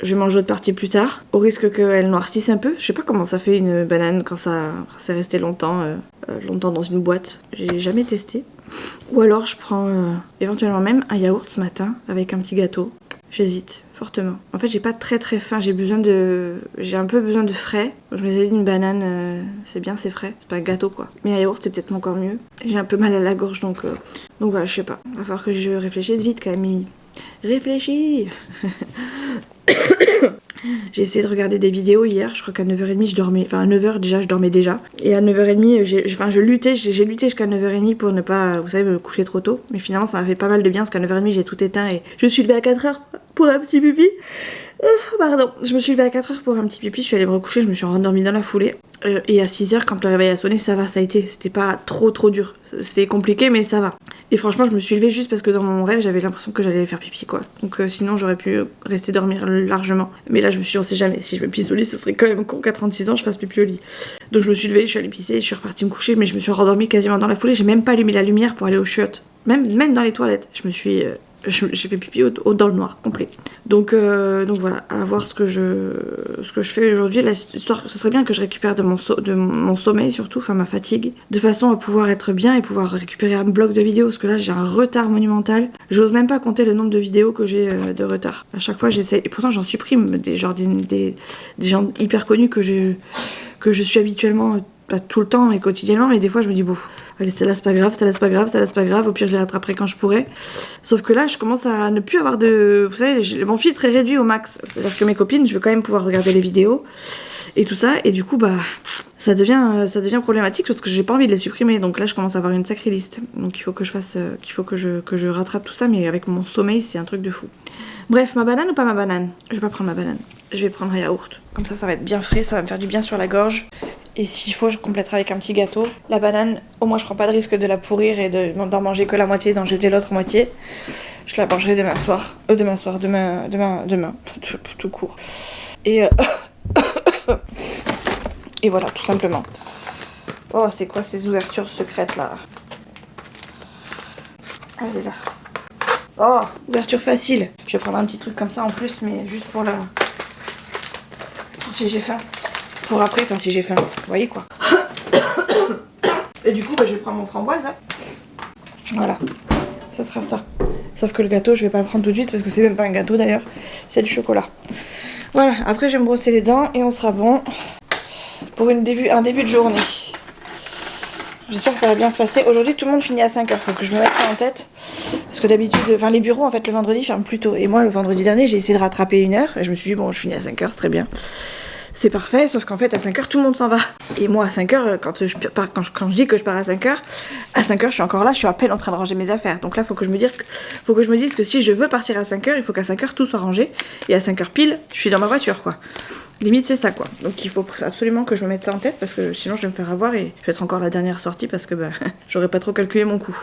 je mange l'autre partie plus tard, au risque qu'elle noircisse un peu. Je sais pas comment ça fait une banane quand c'est resté longtemps dans une boîte. J'ai jamais testé. Ou alors je prends éventuellement même un yaourt ce matin avec un petit gâteau. J'hésite fortement. En fait, j'ai pas très faim, j'ai un peu besoin de frais. Je me suis dit une banane, c'est bien, c'est frais, c'est pas un gâteau quoi. Mais un yaourt, c'est peut-être encore mieux. J'ai un peu mal à la gorge donc voilà, je sais pas. Va falloir que je réfléchisse vite quand même, Mimi. Réfléchis. J'ai essayé de regarder des vidéos hier, je crois qu'à 9h30 je dormais, enfin à 9h déjà je dormais déjà. Et à 9h30 j'ai lutté jusqu'à 9h30 pour ne pas, vous savez, me coucher trop tôt. Mais finalement ça m'a fait pas mal de bien parce qu'à 9h30 j'ai tout éteint et je me suis levée à 4h pour un petit pipi. Pardon, je me suis levée à 4h pour un petit pipi, je suis allée me recoucher, je me suis rendormie dans la foulée. Et à 6h quand le réveil a sonné, ça va, ça a été, c'était pas trop dur. C'était compliqué mais ça va. Et franchement je me suis levée juste parce que dans mon rêve j'avais l'impression que j'allais faire pipi quoi. Donc sinon j'aurais pu rester dormir largement. Mais là je me suis dit on sait jamais, si je me pisse au lit ce serait quand même con qu'à 36 ans je fasse pipi au lit. Donc je me suis levée, je suis allée pisser, je suis repartie me coucher mais je me suis rendormie quasiment dans la foulée. J'ai même pas allumé la lumière pour aller aux chiottes. Même dans les toilettes. Je me suis j'ai fait pipi dans le noir complet. Donc voilà, à voir ce que je fais aujourd'hui. L'histoire, ce serait bien que je récupère de mon sommeil surtout, enfin ma fatigue, de façon à pouvoir être bien et pouvoir récupérer un bloc de vidéos, parce que là j'ai un retard monumental. J'ose même pas compter le nombre de vidéos que j'ai de retard. À chaque fois j'essaie, et pourtant j'en supprime des gens hyper connus que je suis habituellement, pas tout le temps et quotidiennement, mais des fois je me dis bon, allez, celle-là c'est pas grave, au pire je les rattraperai quand je pourrai. Sauf que là je commence à ne plus avoir de... Vous savez, mon filtre est réduit au max, c'est-à-dire que mes copines, je veux quand même pouvoir regarder les vidéos et tout ça, et du coup bah ça devient problématique parce que j'ai pas envie de les supprimer, donc là je commence à avoir une sacrée liste. Donc il faut que je rattrape tout ça, mais avec mon sommeil c'est un truc de fou. Bref, ma banane ou pas ma banane? Je vais pas prendre ma banane, je vais prendre un yaourt. Comme ça va être bien frais, ça va me faire du bien sur la gorge. Et s'il faut, je compléterai avec un petit gâteau. La banane, au moins je prends pas de risque de la pourrir et d'en manger que la moitié, d'en jeter l'autre moitié. Je la mangerai demain, tout court. Et voilà, tout simplement. Oh, c'est quoi ces ouvertures secrètes là? Elle est là. Oh, ouverture facile. Je vais prendre un petit truc comme ça en plus, mais juste pour si j'ai faim. Pour après, enfin si j'ai faim, vous voyez quoi. Et du coup, bah, je vais prendre mon framboise. Hein. Voilà, ça sera ça. Sauf que le gâteau, je vais pas le prendre tout de suite parce que c'est même pas un gâteau d'ailleurs, c'est du chocolat. Voilà, après je vais me brosser les dents et on sera bon pour un début de journée. J'espère que ça va bien se passer. Aujourd'hui, tout le monde finit à 5h, faut que je me mette ça en tête. Parce que d'habitude, enfin les bureaux en fait le vendredi ferment plus tôt. Et moi, le vendredi dernier, j'ai essayé de rattraper 1h et je me suis dit, bon, je finis à 5h, c'est très bien. C'est parfait, sauf qu'en fait à 5h tout le monde s'en va. Et moi à 5h, quand je dis que je pars à 5h, je suis encore là, je suis à peine en train de ranger mes affaires. Donc là faut que je me dise que si je veux partir à 5h, il faut qu'à 5h tout soit rangé. Et à 5h pile, je suis dans ma voiture quoi. Limite c'est ça quoi. Donc il faut absolument que je me mette ça en tête parce que sinon je vais me faire avoir et je vais être encore la dernière sortie parce que bah, j'aurais pas trop calculé mon coup.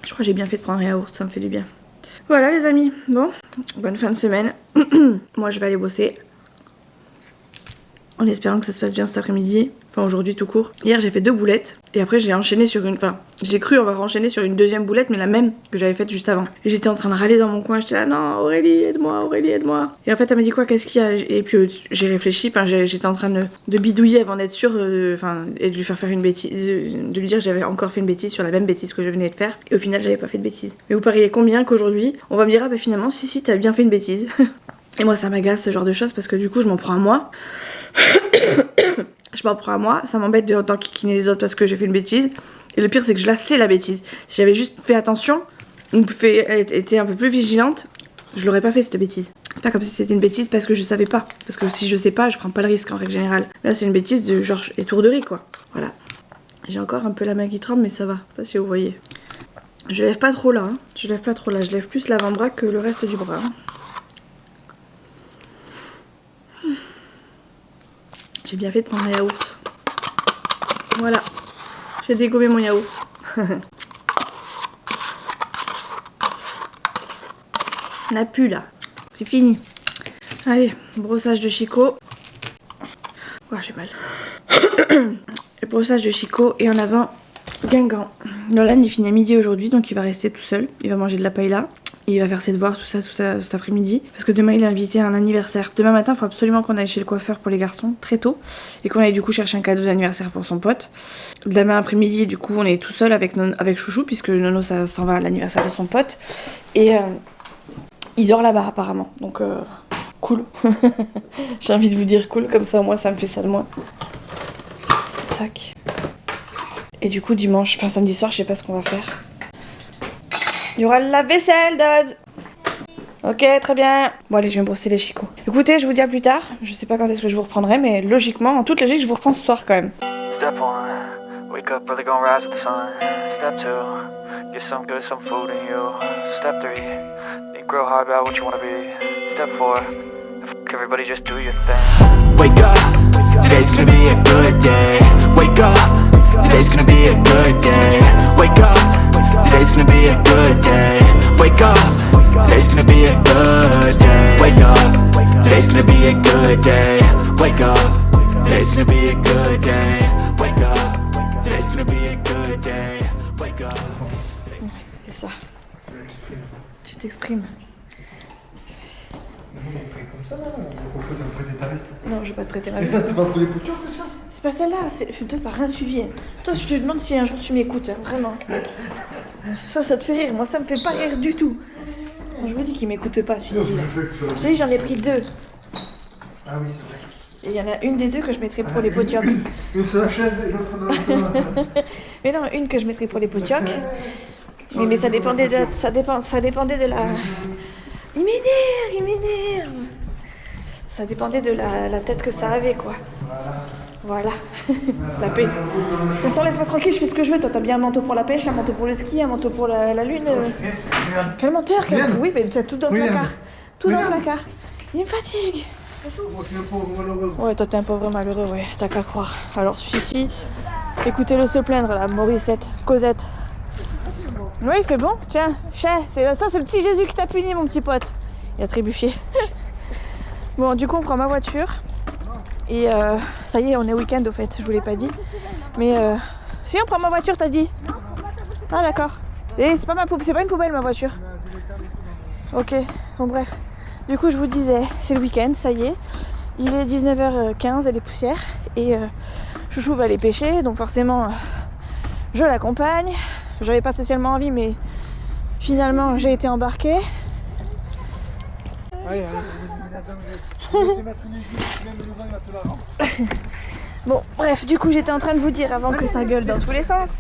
Je crois que j'ai bien fait de prendre un yaourt, ça me fait du bien. Voilà les amis, bon, bonne fin de semaine. Moi je vais aller bosser. En espérant que ça se passe bien cet après-midi. Enfin aujourd'hui tout court. Hier j'ai fait 2 boulettes. Et après j'ai enchaîné sur une... Enfin j'ai cru avoir enchaîné sur une deuxième boulette. Mais la même que j'avais faite juste avant. Et j'étais en train de râler dans mon coin. J'étais là non Aurélie aide-moi, Aurélie aide-moi. Et en fait elle m'a dit quoi, qu'est-ce qu'il y a? Et puis j'ai réfléchi. Enfin j'étais en train de bidouiller avant d'être sûre. Et de lui faire une bêtise. De lui dire que j'avais encore fait une bêtise sur la même bêtise que je venais de faire. Et au final j'avais pas fait de bêtise. Mais vous pariez combien qu'aujourd'hui on va me dire ah bah finalement si t'as bien fait une bêtise. Et moi ça m'agace ce genre de choses parce que du coup je m'en prends à moi. Je m'en prends à moi, ça m'embête d'enquiquiner les autres parce que j'ai fait une bêtise. Et le pire c'est que je la sais la bêtise. Si j'avais juste fait attention, été un peu plus vigilante, je l'aurais pas fait cette bêtise. C'est pas comme si c'était une bêtise parce que je savais pas. Parce que si je sais pas, je prends pas le risque en règle générale. Là c'est une bêtise de genre étourderie quoi. Voilà. J'ai encore un peu la main qui tremble mais ça va, je sais pas si vous voyez. Je lève pas trop là, hein. Je lève plus l'avant-bras que le reste du bras. Hein. J'ai bien fait de prendre un yaourt. Voilà. J'ai dégommé mon yaourt. N'a plus là. C'est fini. Allez, brossage de Chico. Oh, j'ai mal. Le brossage de Chico et en avant Guingamp. Nolan il finit à midi aujourd'hui donc il va rester tout seul. Il va manger de la paella. Il va faire ses devoirs, tout ça cet après-midi. Parce que demain il est invité à un anniversaire. Demain matin il faut absolument qu'on aille chez le coiffeur pour les garçons, très tôt. Et qu'on aille du coup chercher un cadeau d'anniversaire pour son pote. Demain après-midi du coup on est tout seul avec Chouchou. Puisque Nono ça s'en va à l'anniversaire de son pote. Et il dort là-bas apparemment. Donc cool. J'ai envie de vous dire cool, comme ça moi ça me fait ça de moins. Tac. Et du coup dimanche, enfin samedi soir je sais pas ce qu'on va faire. Il y aura la vaisselle, Dodds. Ok, très bien. Bon allez, je vais me brosser les chicots. Écoutez, je vous dis à plus tard. Je sais pas quand est-ce que je vous reprendrai, mais logiquement, en toute logique, je vous reprends ce soir quand même. Step 1, wake up early, gonna rise with the sun. Step 2, get some good, some food in you. Step 3, think real hard about what you wanna be. Step 4, everybody just do your thing. Wake up, today's gonna be a good day. Wake up, today's gonna be a good day. Wake up, today's gonna be a good day. Wake up, today's gonna be a good day. Wake up, today's gonna be a good day. Wake up, today's gonna be a good day. Wake up, today's gonna be a good day. Wake up. comme ça, non? Pourquoi tu vas me prêter ta veste? Non, je vais pas te prêter ma Mais veste. ça, c'était pas pour les poutures que ça? C'est pas celle-là, toi t'as rien suivi. Toi je te demande si un jour tu m'écoutes, hein, vraiment. Ça te fait rire, moi ça me fait pas rire du tout. Bon, je vous dis qu'il m'écoute pas celui-ci. Là. Je te dis j'en ai pris 2. Ah oui, c'est vrai. Et il y en a une des 2 que je mettrai pour les potiocs. Une sur la chaise et l'autre dans le Mais non, une que je mettrai pour les potiocs. Mais ça dépendait de la... Il m'énerve. Ça dépendait de la tête que ça avait, quoi. Voilà. La paix. De toute façon, laisse-moi tranquille, je fais ce que je veux. Toi, t'as bien un manteau pour la pêche, un manteau pour le ski, un manteau pour la lune. Quel menteur, quel... Oui, mais t'as tout dans le placard. Tout dans le placard. Il me fatigue. Ouais, toi, t'es un pauvre malheureux, ouais. T'as qu'à croire. Alors, celui-ci, écoutez-le se plaindre, là. Morissette, Cosette. Oui, il fait bon. Tiens, ça, c'est le petit Jésus qui t'a puni, mon petit pote. Il a trébuché. Bon, du coup, on prend ma voiture. Et ça y est, on est week-end au fait, je vous l'ai pas dit. Mais si on prend ma voiture, t'as dit? Ah d'accord. Et c'est pas une poubelle ma voiture. Ok, bon bref. Du coup je vous disais, c'est le week-end, ça y est. Il est 19h15 et les poussières. Et Chouchou va aller pêcher, donc forcément je l'accompagne. J'avais pas spécialement envie, mais finalement j'ai été embarquée. Bon, bref, du coup j'étais en train de vous dire avant que ça gueule dans tous les sens.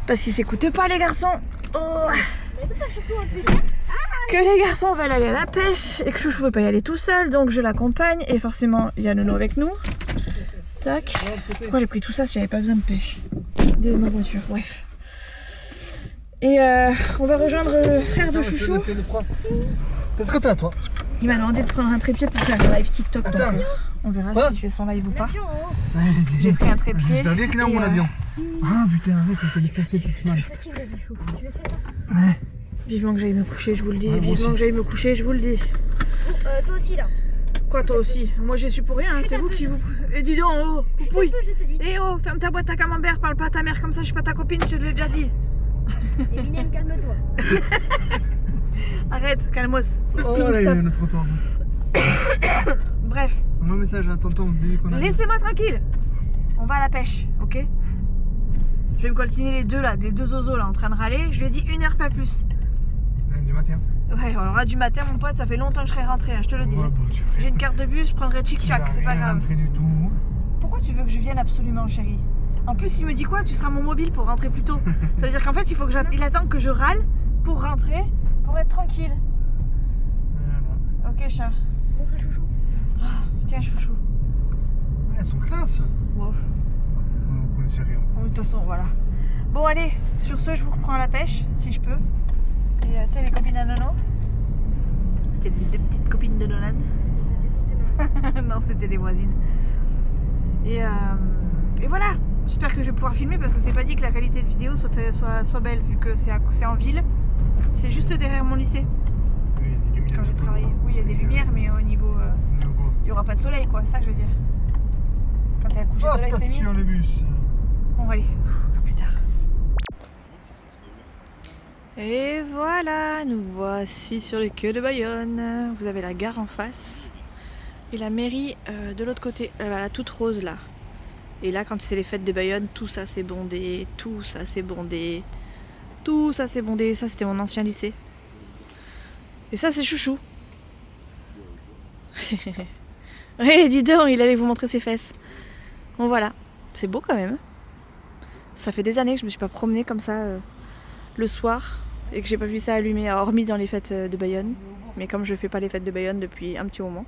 Parce qu'ils s'écoutent pas les garçons. Oh. Que les garçons veulent aller à la pêche et que Chouchou veut pas y aller tout seul, donc je l'accompagne et forcément il y a Nono avec nous. Tac. Pourquoi j'ai pris tout ça si j'avais pas besoin de pêche de ma voiture, bref. Et on va rejoindre le frère de Chouchou. Qu'est-ce que t'as toi? Il m'a demandé de prendre un trépied pour faire un live TikTok. Attends. Donc, on verra s'il fait son live ou pas. Ouais, J'ai pris un trépied. Je l'avais clair mon avion. Ah putain, arrête, on t'a dit casser tout mal. Tu le sais ça? Ouais. Vivement que j'aille me coucher, je vous le dis. Ouais, moi Vivement aussi. que j'aille me coucher, je vous le dis. Toi aussi là. Quoi, toi aussi? Moi, j'y suis pour rien, hein, c'est vous qui vous... Et dis donc, oh, poupouille. Je te dis. Eh oh, ferme ta boîte à camembert, parle pas à ta mère comme ça, je suis pas ta copine, je te l'ai déjà dit. Eminem, calme-toi. Arrête, calmos. Oh là, il y a le trottoir. Bref, Un message à tonton, dis qu'on a. laissez-moi tranquille. On va à la pêche, ok? Je vais me coltiner les deux là, des deux zozos là en train de râler. Je lui ai dit 1 heure, pas plus. Du matin. Ouais, alors là, du matin, mon pote, ça fait longtemps que je serais rentrée, hein, je te le dis. Ouais, bon, tu J'ai une carte de bus, je prendrai tchic-tchac, c'est pas grave. Pas du tout. Pourquoi tu veux que je vienne absolument, chérie? En plus, il me dit quoi? Tu seras mon mobile pour rentrer plus tôt. Ça veut dire qu'en fait, il faut que il attend que je râle pour rentrer, pour être tranquille. Voilà. Ok, chat. Montre à Chouchou. Tiens, Chouchou. Ouais, elles sont classe. Wow. On connaissait rien. De toute façon, voilà. Bon, allez, sur ce, je vous reprends à la pêche, si je peux. Et t'es les copines à Nono. C'était les 2 petites copines de Nolan. Non, c'était des voisines. Et voilà. J'espère que je vais pouvoir filmer parce que c'est pas dit que la qualité de vidéo soit belle vu que c'est en ville. C'est juste derrière mon lycée. Oui, il y a des lumières. Quand j'ai travaillé. Oui, il y a des lumières, mais au niveau. Il n'y aura pas de soleil, quoi, c'est ça que je veux dire. Quand il y a le coucher de soleil, c'est mieux. Attention le bus. Bon, allez, à plus tard. Et voilà, nous voici sur les quais de Bayonne. Vous avez la gare en face et la mairie de l'autre côté, la toute rose là. Et là, quand c'est les fêtes de Bayonne, tout ça c'est bondé, tout ça c'est bondé, tout ça c'est bondé. Ça, c'était mon ancien lycée. Et ça, c'est Chouchou. Oui, dis donc, il allait vous montrer ses fesses. Bon, voilà, c'est beau quand même. Ça fait des années que je me suis pas promenée comme ça le soir et que j'ai pas vu ça allumé, hormis dans les fêtes de Bayonne. Mais comme je fais pas les fêtes de Bayonne depuis un petit moment,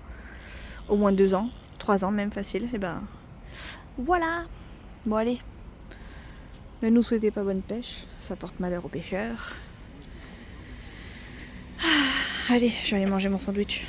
au moins 2 ans, 3 ans même facile, et ben voilà. Bon allez, ne nous souhaitez pas bonne pêche, ça porte malheur aux pêcheurs. Allez, je vais aller manger mon sandwich.